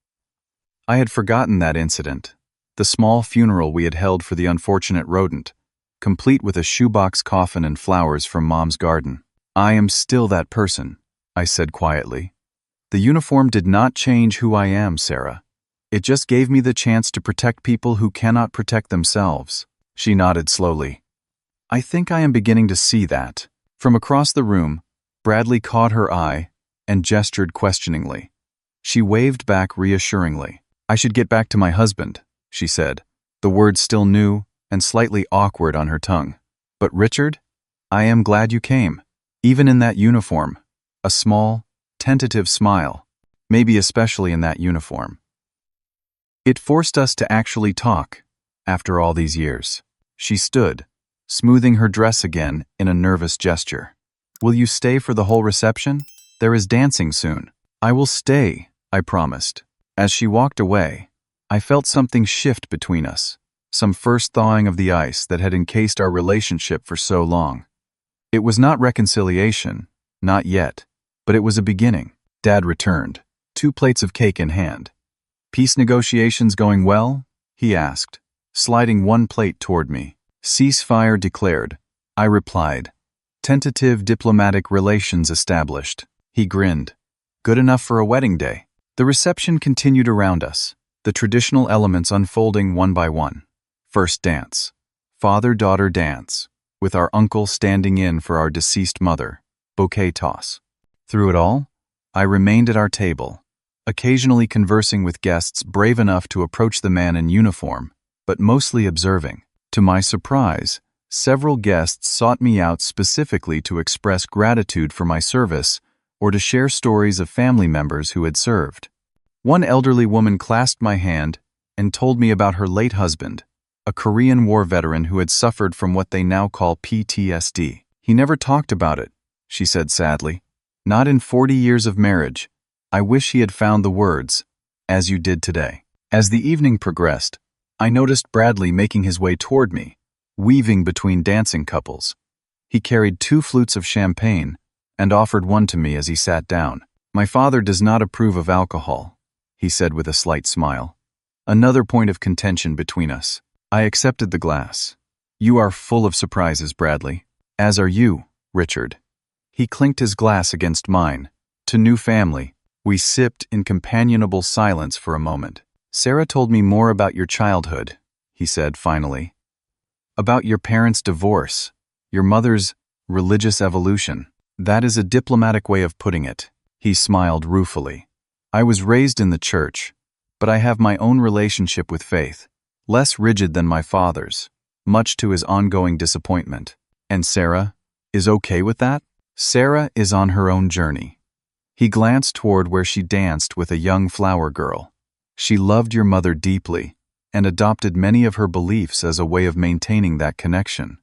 I had forgotten that incident, the small funeral we had held for the unfortunate rodent, complete with a shoebox coffin and flowers from Mom's garden. I am still that person, I said quietly. The uniform did not change who I am, Sarah. It just gave me the chance to protect people who cannot protect themselves. She nodded slowly. I think I am beginning to see that. From across the room, Bradley caught her eye and gestured questioningly. She waved back reassuringly. I should get back to my husband, she said, the words still new and slightly awkward on her tongue. But Richard, I am glad you came. Even in that uniform. A small, tentative smile. Maybe especially in that uniform. It forced us to actually talk, after all these years. She stood, smoothing her dress again in a nervous gesture. Will you stay for the whole reception? There is dancing soon. I will stay, I promised. As she walked away, I felt something shift between us, some first thawing of the ice that had encased our relationship for so long. It was not reconciliation, not yet, but it was a beginning. Dad returned, 2 plates of cake in hand. Peace negotiations going well? He asked, sliding 1 plate toward me. Ceasefire declared. I replied. Tentative diplomatic relations established. He grinned. Good enough for a wedding day. The reception continued around us, the traditional elements unfolding one by one. First dance. Father-daughter dance, with our uncle standing in for our deceased mother. Bouquet toss. Through it all, I remained at our table, occasionally conversing with guests brave enough to approach the man in uniform, but mostly observing. To my surprise, several guests sought me out specifically to express gratitude for my service or to share stories of family members who had served. One elderly woman clasped my hand and told me about her late husband, a Korean War veteran who had suffered from what they now call PTSD. He never talked about it, she said sadly. Not in 40 years of marriage. I wish he had found the words, as you did today. As the evening progressed, I noticed Bradley making his way toward me, weaving between dancing couples. He carried 2 flutes of champagne and offered one to me as he sat down. My father does not approve of alcohol, he said with a slight smile. Another point of contention between us. I accepted the glass. You are full of surprises, Bradley. As are you, Richard. He clinked his glass against mine. To new family. We sipped in companionable silence for a moment. Sarah told me more about your childhood, he said finally. About your parents' divorce, your mother's religious evolution. That is a diplomatic way of putting it. He smiled ruefully. I was raised in the church, but I have my own relationship with faith, less rigid than my father's, much to his ongoing disappointment. And Sarah is okay with that? Sarah is on her own journey. He glanced toward where she danced with a young flower girl. She loved your mother deeply and adopted many of her beliefs as a way of maintaining that connection.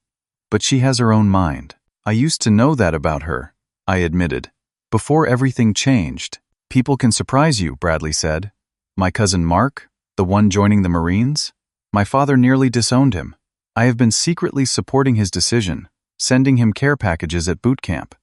But she has her own mind. I used to know that about her, I admitted. Before everything changed. People can surprise you, Bradley said. My cousin Mark, the one joining the Marines? My father nearly disowned him. I have been secretly supporting his decision, sending him care packages at boot camp.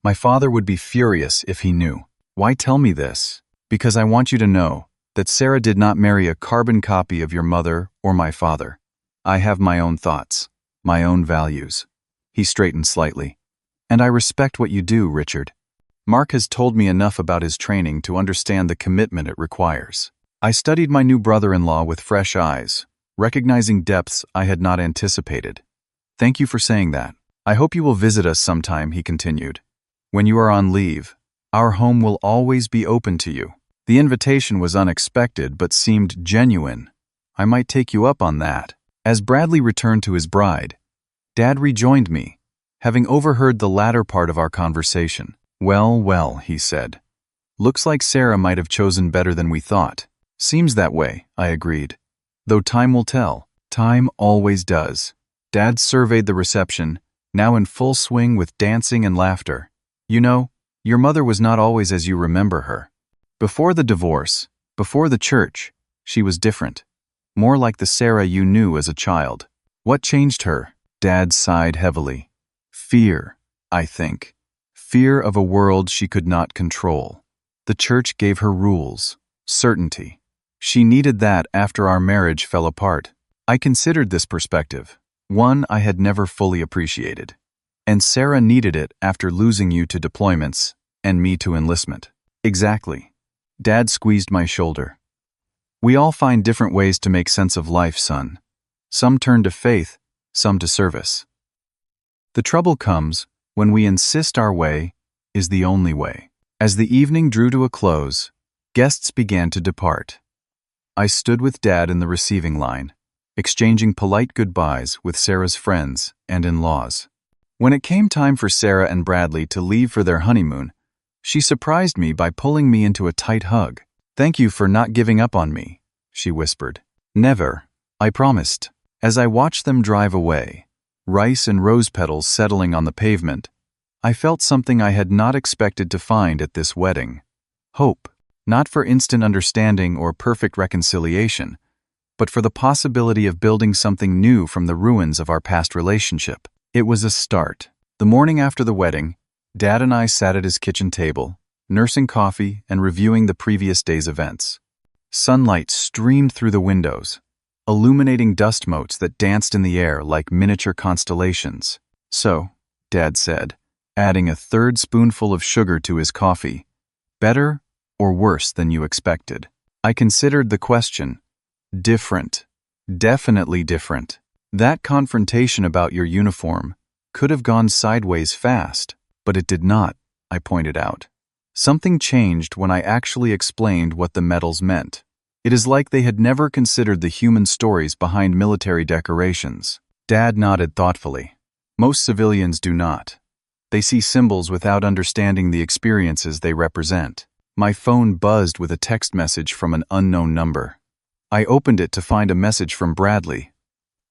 My father would be furious if he knew. Why tell me this? Because I want you to know that Sarah did not marry a carbon copy of your mother or my father. I have my own thoughts, My own values. He straightened slightly. And I respect what you do, Richard. Mark has told me enough about his training to understand the commitment it requires. I studied my new brother-in-law with fresh eyes, recognizing depths I had not anticipated. Thank you for saying that. I hope you will visit us sometime, he continued. When you are on leave, our home will always be open to you. The invitation was unexpected but seemed genuine. I might take you up on that. As Bradley returned to his bride, Dad rejoined me, having overheard the latter part of our conversation. Well, he said. Looks like Sarah might have chosen better than we thought. Seems that way, I agreed. Though time will tell. Time always does. Dad surveyed the reception, now in full swing with dancing and laughter. You know, your mother was not always as you remember her. Before the divorce, before the church, she was different. More like the Sarah you knew as a child. What changed her? Dad sighed heavily. Fear, I think. Fear of a world she could not control. The church gave her rules, certainty. She needed that after our marriage fell apart. I considered this perspective, one I had never fully appreciated. And Sarah needed it after losing you to deployments, and me to enlistment. Exactly. Dad squeezed my shoulder. We all find different ways to make sense of life, son. Some turn to faith, some to service. The trouble comes when we insist our way is the only way. As the evening drew to a close, guests began to depart. I stood with Dad in the receiving line, exchanging polite goodbyes with Sarah's friends and in-laws. When it came time for Sarah and Bradley to leave for their honeymoon, she surprised me by pulling me into a tight hug. Thank you for not giving up on me, she whispered. Never, I promised. As I watched them drive away, rice and rose petals settling on the pavement, I felt something I had not expected to find at this wedding. Hope, not for instant understanding or perfect reconciliation, but for the possibility of building something new from the ruins of our past relationship. It was a start. The morning after the wedding, Dad and I sat at his kitchen table, nursing coffee and reviewing the previous day's events. Sunlight streamed through the windows, illuminating dust motes that danced in the air like miniature constellations. So, Dad said, adding a third spoonful of sugar to his coffee, better or worse than you expected? I considered the question. Different. Definitely different. That confrontation about your uniform could have gone sideways fast, but it did not, I pointed out. Something changed when I actually explained what the medals meant. It is like they had never considered the human stories behind military decorations. Dad nodded thoughtfully. Most civilians do not. They see symbols without understanding the experiences they represent. My phone buzzed with a text message from an unknown number. I opened it to find a message from Bradley.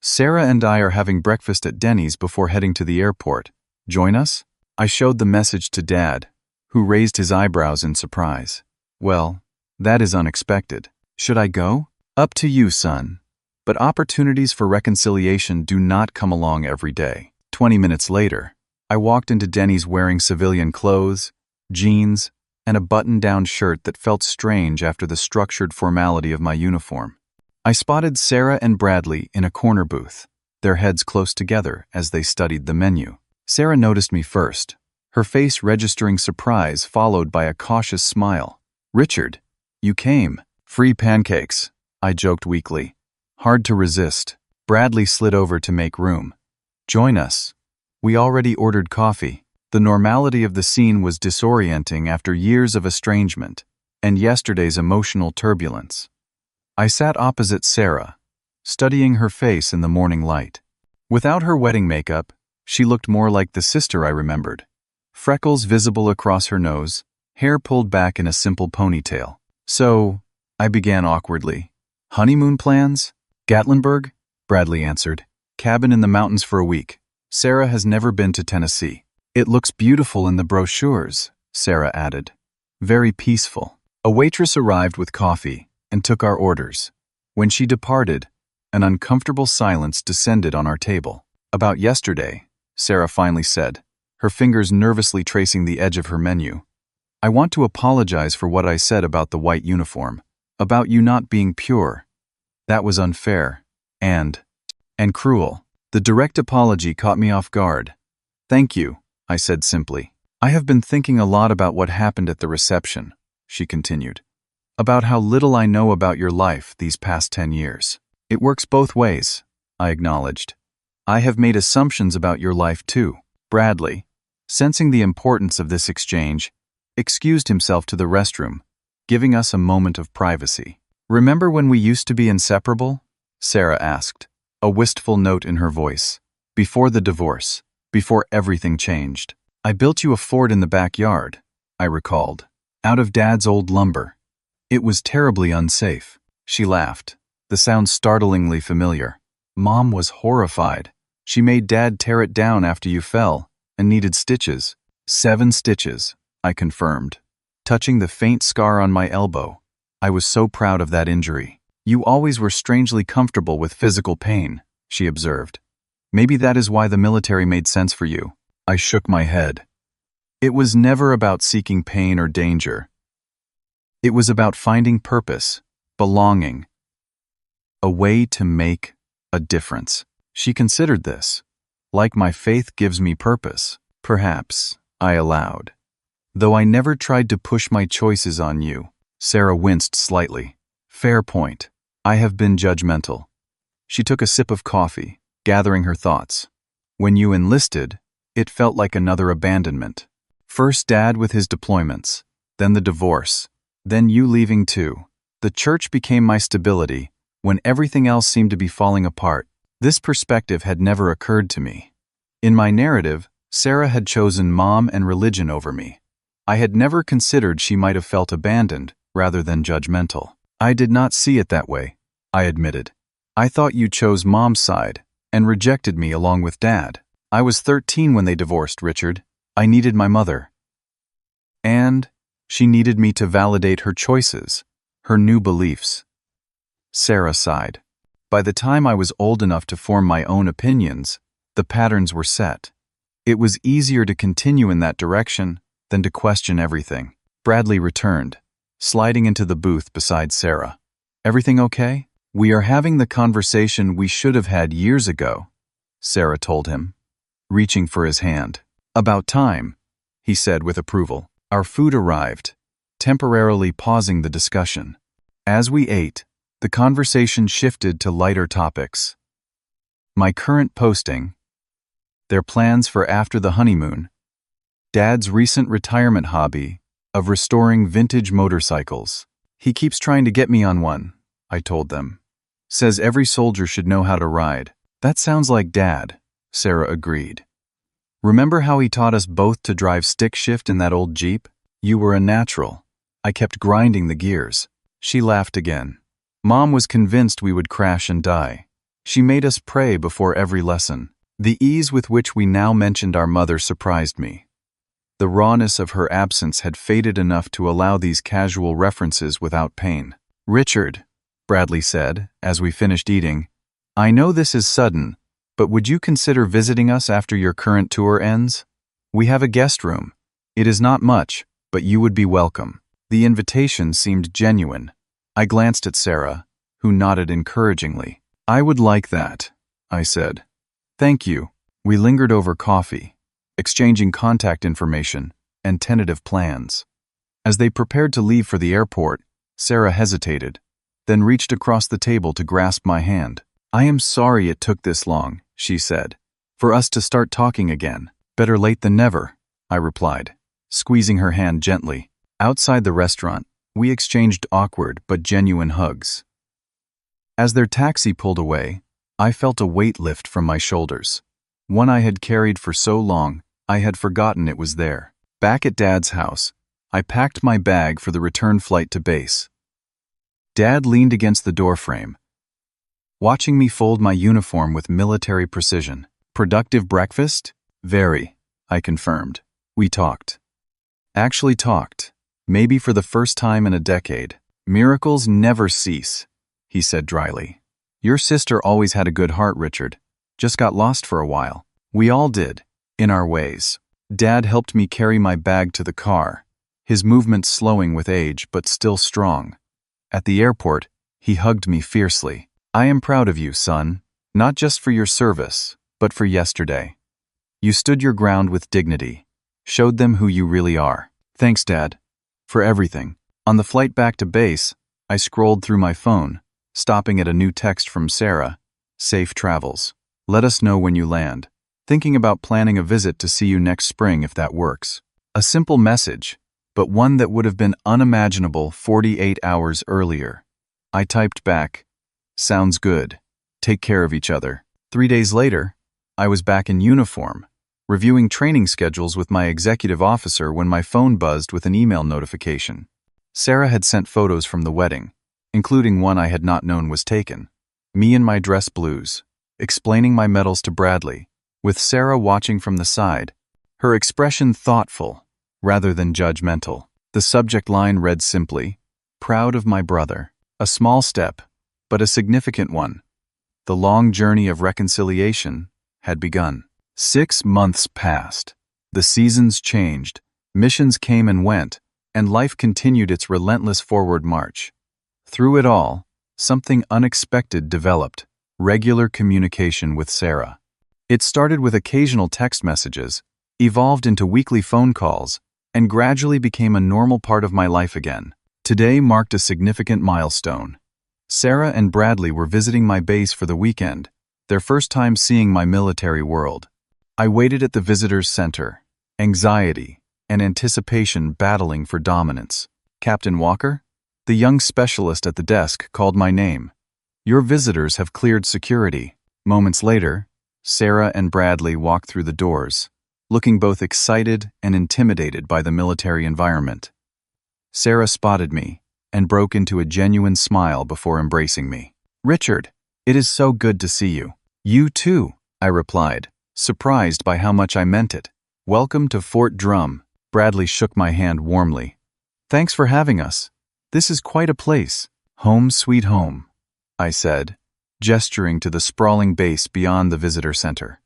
Sarah and I are having breakfast at Denny's before heading to the airport. Join us? I showed the message to Dad, who raised his eyebrows in surprise. Well, that is unexpected. Should I go? Up to you, son. But opportunities for reconciliation do not come along every day. 20 minutes later, I walked into Denny's wearing civilian clothes, jeans, and a button-down shirt that felt strange after the structured formality of my uniform. I spotted Sarah and Bradley in a corner booth, their heads close together as they studied the menu. Sarah noticed me first, her face registering surprise followed by a cautious smile. Richard, you came. Free pancakes, I joked weakly. Hard to resist. Bradley slid over to make room. Join us. We already ordered coffee. The normality of the scene was disorienting after years of estrangement and yesterday's emotional turbulence. I sat opposite Sarah, studying her face in the morning light. Without her wedding makeup, she looked more like the sister I remembered. Freckles visible across her nose, hair pulled back in a simple ponytail. So, I began awkwardly. Honeymoon plans? Gatlinburg? Bradley answered. Cabin in the mountains for a week. Sarah has never been to Tennessee. It looks beautiful in the brochures, Sarah added. Very peaceful. A waitress arrived with coffee and took our orders. When she departed, an uncomfortable silence descended on our table. About yesterday, Sarah finally said, her fingers nervously tracing the edge of her menu. I want to apologize for what I said about the white uniform, about you not being pure. That was unfair and cruel. The direct apology caught me off guard. "Thank you," I said simply. "I have been thinking a lot about what happened at the reception," she continued. "About how little I know about your life these past 10 years. It works both ways," I acknowledged. "I have made assumptions about your life too." Bradley, sensing the importance of this exchange, excused himself to the restroom, giving us a moment of privacy. "Remember when we used to be inseparable?" Sarah asked, a wistful note in her voice. "Before the divorce, before everything changed. I built you a fort in the backyard," I recalled, "out of Dad's old lumber. It was terribly unsafe." She laughed, the sound startlingly familiar. "Mom was horrified. She made Dad tear it down after you fell and needed stitches." 7 stitches, I confirmed, touching the faint scar on my elbow. I was so proud of that injury. "You always were strangely comfortable with physical pain," she observed. "Maybe that is why the military made sense for you." I shook my head. It was never about seeking pain or danger. It was about finding purpose, belonging, a way to make a difference. She considered this. "Like my faith gives me purpose." "Perhaps," I allowed. "Though I never tried to push my choices on you." Sarah winced slightly. "Fair point. I have been judgmental." She took a sip of coffee, gathering her thoughts. "When you enlisted, it felt like another abandonment. First Dad with his deployments, then the divorce, then you leaving too. The church became my stability when everything else seemed to be falling apart. This perspective had never occurred to me. In my narrative, Sarah had chosen Mom and religion over me. I had never considered she might have felt abandoned rather than judgmental. "I did not see it that way," I admitted. "I thought you chose Mom's side and rejected me along with Dad. I was 13 when they divorced, Richard. I needed my mother. And she needed me to validate her choices, her new beliefs." Sarah sighed. "By the time I was old enough to form my own opinions, the patterns were set. It was easier to continue in that direction than to question everything." Bradley returned, sliding into the booth beside Sarah. "Everything okay?" "We are having the conversation we should have had years ago," Sarah told him, reaching for his hand. "About time," he said with approval. Our food arrived, temporarily pausing the discussion. As we ate, the conversation shifted to lighter topics. My current posting, their plans for after the honeymoon, Dad's recent retirement hobby of restoring vintage motorcycles. "He keeps trying to get me on one," I told them. "Says every soldier should know how to ride." "That sounds like Dad," Sarah agreed. "Remember how he taught us both to drive stick shift in that old Jeep? You were a natural. I kept grinding the gears." She laughed again. "Mom was convinced we would crash and die. She made us pray before every lesson." The ease with which we now mentioned our mother surprised me. The rawness of her absence had faded enough to allow these casual references without pain. "Richard," Bradley said, as we finished eating, "I know this is sudden, but would you consider visiting us after your current tour ends? We have a guest room. It is not much, but you would be welcome." The invitation seemed genuine. I glanced at Sarah, who nodded encouragingly. "I would like that," I said. "Thank you." We lingered over coffee, exchanging contact information and tentative plans. As they prepared to leave for the airport, Sarah hesitated, then reached across the table to grasp my hand. "I am sorry it took this long," she said, "for us to start talking again." "Better late than never," I replied, squeezing her hand gently. Outside the restaurant, we exchanged awkward but genuine hugs. As their taxi pulled away, I felt a weight lift from my shoulders. One I had carried for so long, I had forgotten it was there. Back at Dad's house, I packed my bag for the return flight to base. Dad leaned against the doorframe, watching me fold my uniform with military precision. "Productive breakfast?" "Very," I confirmed. We talked. Actually talked, maybe for the first time in a decade. "Miracles never cease," he said dryly. "Your sister always had a good heart, Richard. Just got lost for a while." We all did, in our ways. Dad helped me carry my bag to the car, his movements slowing with age but still strong. At the airport, he hugged me fiercely. "I am proud of you, son. Not just for your service, but for yesterday. You stood your ground with dignity, showed them who you really are. Thanks, Dad, for everything. On the flight back to base, I scrolled through my phone, stopping at a new text from Sarah. Safe travels. Let us know when you land. Thinking about planning a visit to see you next spring if that works. A simple message, but one that would have been unimaginable 48 hours earlier. I typed back, sounds good. Take care of each other. 3 days later, I was back in uniform, reviewing training schedules with my executive officer when my phone buzzed with an email notification. Sarah had sent photos from the wedding, including one I had not known was taken. Me in my dress blues, explaining my medals to Bradley, with Sarah watching from the side, her expression thoughtful rather than judgmental. The subject line read simply, "Proud of my brother." A small step, but a significant one. The long journey of reconciliation had begun. 6 months passed. The seasons changed, missions came and went, and life continued its relentless forward march. Through it all, something unexpected developed: regular communication with Sarah. It started with occasional text messages, evolved into weekly phone calls, and gradually became a normal part of my life again. Today marked a significant milestone. Sarah and Bradley were visiting my base for the weekend, their first time seeing my military world. I waited at the visitors' center, anxiety and anticipation battling for dominance. "Captain Walker?" The young specialist at the desk called my name. "Your visitors have cleared security." Moments later, Sarah and Bradley walked through the doors, looking both excited and intimidated by the military environment. Sarah spotted me and broke into a genuine smile before embracing me. "Richard, it is so good to see you." "You too," I replied, surprised by how much I meant it. "Welcome to Fort Drum." Bradley shook my hand warmly. "Thanks for having us. This is quite a place." "Home sweet home," I said, gesturing to the sprawling base beyond the visitor center.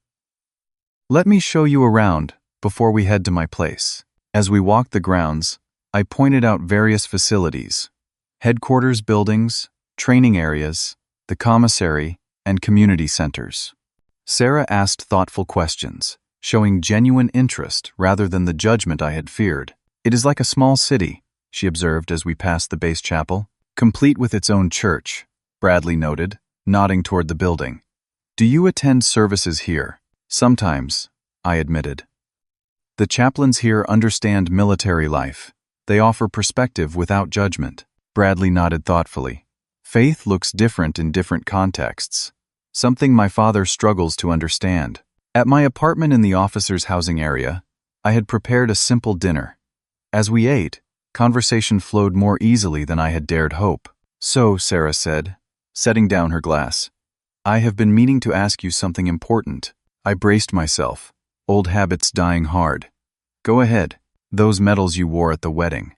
"Let me show you around before we head to my place." As we walked the grounds, I pointed out various facilities: headquarters buildings, training areas, the commissary, and community centers. Sarah asked thoughtful questions, showing genuine interest rather than the judgment I had feared. "It is like a small city," she observed as we passed the base chapel, "complete with its own church," Bradley noted, nodding toward the building. "Do you attend services here?" "Sometimes," I admitted. "The chaplains here understand military life. They offer perspective without judgment." Bradley nodded thoughtfully. "Faith looks different in different contexts, something my father struggles to understand." At my apartment in the officers' housing area, I had prepared a simple dinner. As we ate, conversation flowed more easily than I had dared hope. "So," Sarah said, setting down her glass, "I have been meaning to ask you something important." I braced myself, old habits dying hard. "Go ahead." "Those medals you wore at the wedding,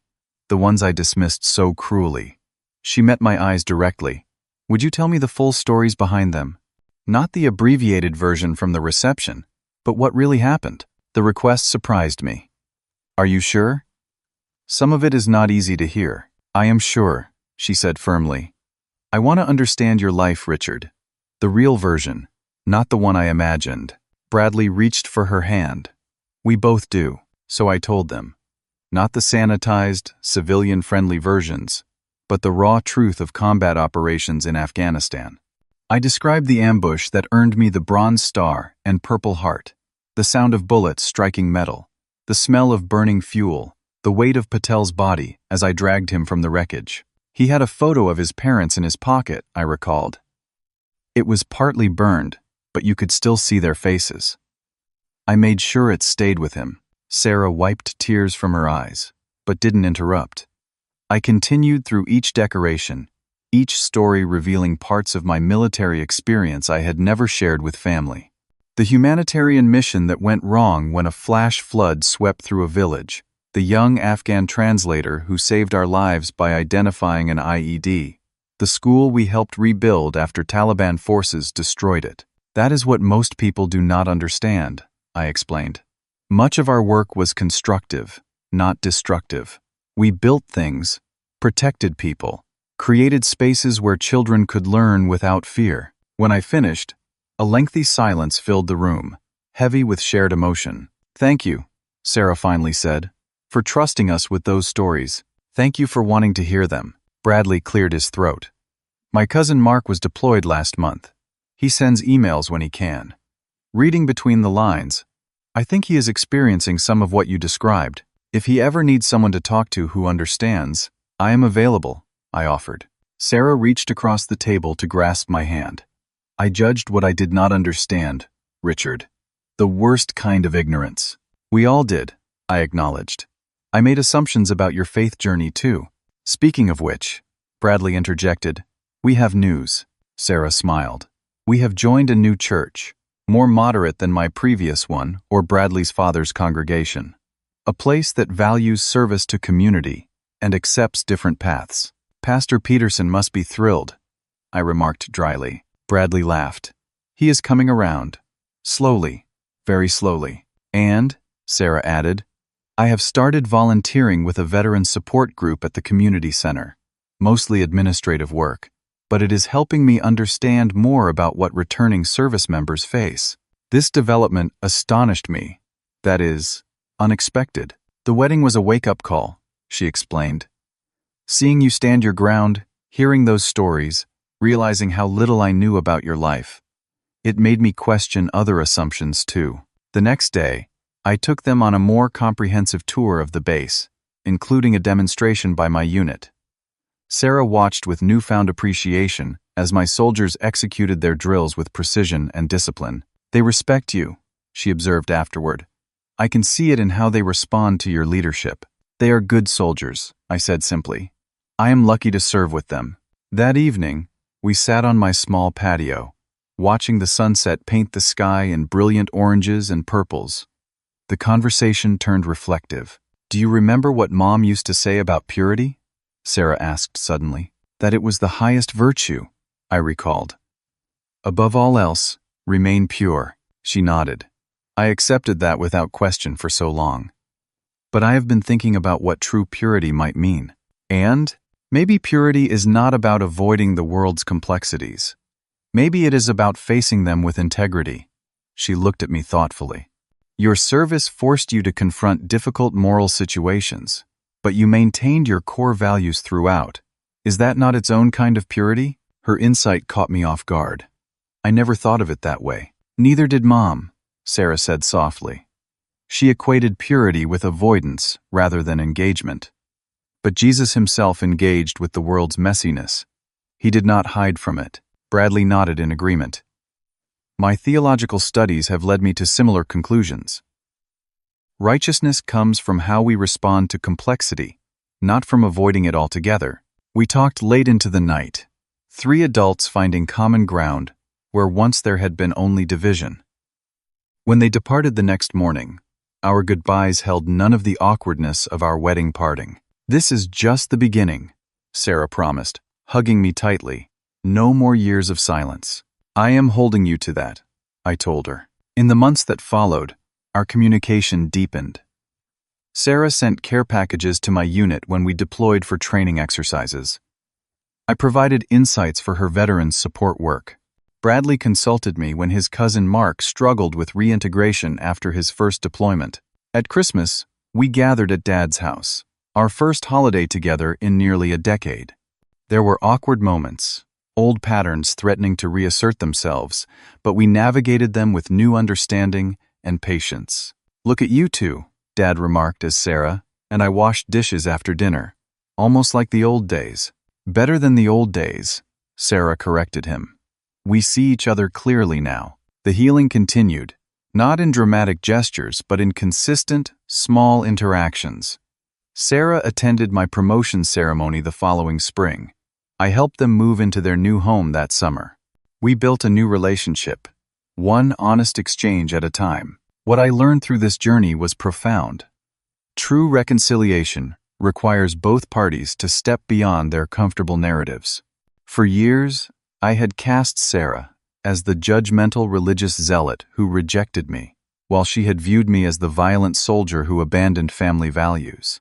the ones I dismissed so cruelly." She met my eyes directly. "Would you tell me the full stories behind them? Not the abbreviated version from the reception, but what really happened." The request surprised me. "Are you sure?" "Some of it is not easy to hear." "I am sure," she said firmly. "I want to understand your life, Richard. The real version, not the one I imagined." Bradley reached for her hand. "We both do," so I told them. Not the sanitized, civilian-friendly versions, but the raw truth of combat operations in Afghanistan. I described the ambush that earned me the Bronze Star and Purple Heart, the sound of bullets striking metal, the smell of burning fuel, the weight of Patel's body as I dragged him from the wreckage. He had a photo of his parents in his pocket, I recalled. It was partly burned, but you could still see their faces. I made sure it stayed with him. Sarah wiped tears from her eyes, but didn't interrupt. I continued through each decoration, each story revealing parts of my military experience I had never shared with family. The humanitarian mission that went wrong when a flash flood swept through a village, the young Afghan translator who saved our lives by identifying an IED, the school we helped rebuild after Taliban forces destroyed it. That is what most people do not understand, I explained. Much of our work was constructive, not destructive. We built things, protected people, created spaces where children could learn without fear. When I finished, A lengthy silence filled the room, heavy with shared emotion. "Thank you," Sarah finally said, "for trusting us with those stories. Thank you for wanting to hear them." Bradley cleared his throat. "My cousin Mark was deployed last month. He sends emails when he can. Reading between the lines, I think he is experiencing some of what you described. If he ever needs someone to talk to who understands, I am available," I offered. Sarah reached across the table to grasp my hand. "I judged what I did not understand, Richard. The worst kind of ignorance." "We all did," I acknowledged. "I made assumptions about your faith journey too." "Speaking of which," Bradley interjected, "we have news." Sarah smiled. "We have joined a new church, more moderate than my previous one or Bradley's father's congregation. A place that values service to community and accepts different paths. Pastor Peterson must be thrilled," I remarked dryly. Bradley laughed. "He is coming around. Slowly, very slowly. And," Sarah added, "I have started volunteering with a veteran support group at the community center. Mostly administrative work, but it is helping me understand more about what returning service members face." This development astonished me. That is, unexpected. "The wedding was a wake-up call," she explained. "Seeing you stand your ground, hearing those stories, realizing how little I knew about your life. It made me question other assumptions too." The next day, I took them on a more comprehensive tour of the base, including a demonstration by my unit. Sarah watched with newfound appreciation as my soldiers executed their drills with precision and discipline. "They respect you," she observed afterward. "I can see it in how they respond to your leadership." "They are good soldiers," I said simply. "I am lucky to serve with them." That evening, we sat on my small patio, watching the sunset paint the sky in brilliant oranges and purples. The conversation turned reflective. "Do you remember what Mom used to say about purity?" Sarah asked suddenly. "That it was the highest virtue," I recalled. "Above all else, remain pure," she nodded. I accepted that without question for so long. But I have been thinking about what true purity might mean. And maybe purity is not about avoiding the world's complexities. Maybe it is about facing them with integrity. She looked at me thoughtfully. "Your service forced you to confront difficult moral situations, but you maintained your core values throughout. Is that not its own kind of purity?" Her insight caught me off guard. "I never thought of it that way." "Neither did Mom," Sarah said softly. She equated purity with avoidance rather than engagement. But Jesus himself engaged with the world's messiness. He did not hide from it. Bradley nodded in agreement. "My theological studies have led me to similar conclusions. Righteousness comes from how we respond to complexity, not from avoiding it altogether." We talked late into the night, 3 adults finding common ground where once there had been only division. When they departed the next morning, our goodbyes held none of the awkwardness of our wedding parting. "This is just the beginning," Sarah promised, hugging me tightly. "No more years of silence." "I am holding you to that," I told her. In the months that followed, our communication deepened. Sarah sent care packages to my unit when we deployed for training exercises. I provided insights for her veterans support work. Bradley consulted me when his cousin Mark struggled with reintegration after his first deployment. At Christmas, we gathered at Dad's house, our first holiday together in nearly a decade. There were awkward moments, old patterns threatening to reassert themselves, but we navigated them with new understanding and patience. "Look at you two," Dad remarked as Sarah and I washed dishes after dinner. "Almost like the old days." "Better than the old days," Sarah corrected him. "We see each other clearly now." The healing continued, not in dramatic gestures, but in consistent, small interactions. Sarah attended my promotion ceremony the following spring. I helped them move into their new home that summer. We built a new relationship, one honest exchange at a time. What I learned through this journey was profound. True reconciliation requires both parties to step beyond their comfortable narratives. For years, I had cast Sarah as the judgmental religious zealot who rejected me, while she had viewed me as the violent soldier who abandoned family values.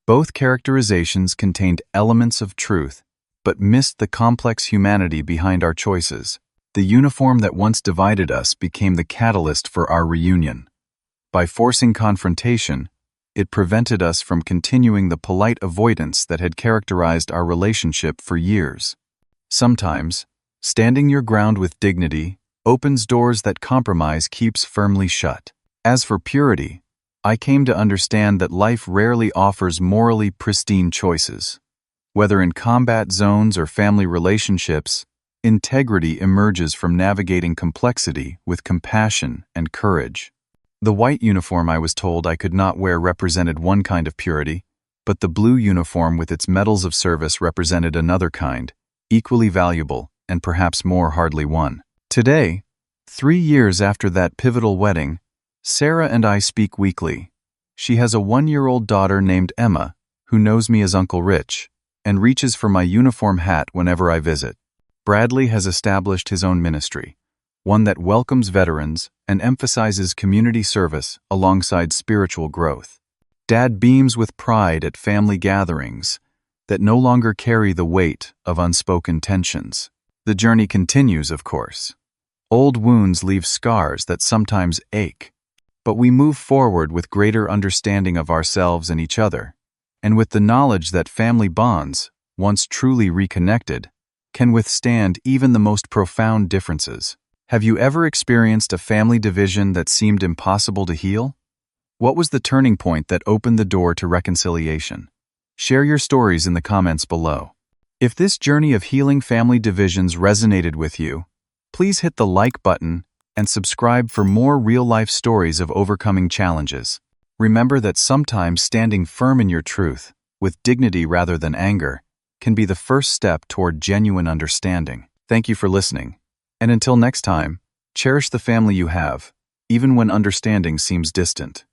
Both characterizations contained elements of truth, but missed the complex humanity behind our choices. The uniform that once divided us became the catalyst for our reunion. By forcing confrontation, it prevented us from continuing the polite avoidance that had characterized our relationship for years. Sometimes, standing your ground with dignity opens doors that compromise keeps firmly shut. As for purity, I came to understand that life rarely offers morally pristine choices. Whether in combat zones or family relationships, integrity emerges from navigating complexity with compassion and courage. The white uniform I was told I could not wear represented one kind of purity, but the blue uniform with its medals of service represented another kind, equally valuable and perhaps more hardly won. Today, 3 years after that pivotal wedding, Sarah and I speak weekly. She has a 1-year-old daughter named Emma, who knows me as Uncle Rich, and reaches for my uniform hat whenever I visit. Bradley has established his own ministry, one that welcomes veterans and emphasizes community service alongside spiritual growth. Dad beams with pride at family gatherings that no longer carry the weight of unspoken tensions. The journey continues, of course. Old wounds leave scars that sometimes ache, but we move forward with greater understanding of ourselves and each other, and with the knowledge that family bonds, once truly reconnected, can withstand even the most profound differences. Have you ever experienced a family division that seemed impossible to heal? What was the turning point that opened the door to reconciliation? Share your stories in the comments below. If this journey of healing family divisions resonated with you, please hit the like button and subscribe for more real-life stories of overcoming challenges. Remember that sometimes standing firm in your truth, with dignity rather than anger, can be the first step toward genuine understanding. Thank you for listening. And until next time, cherish the family you have, even when understanding seems distant.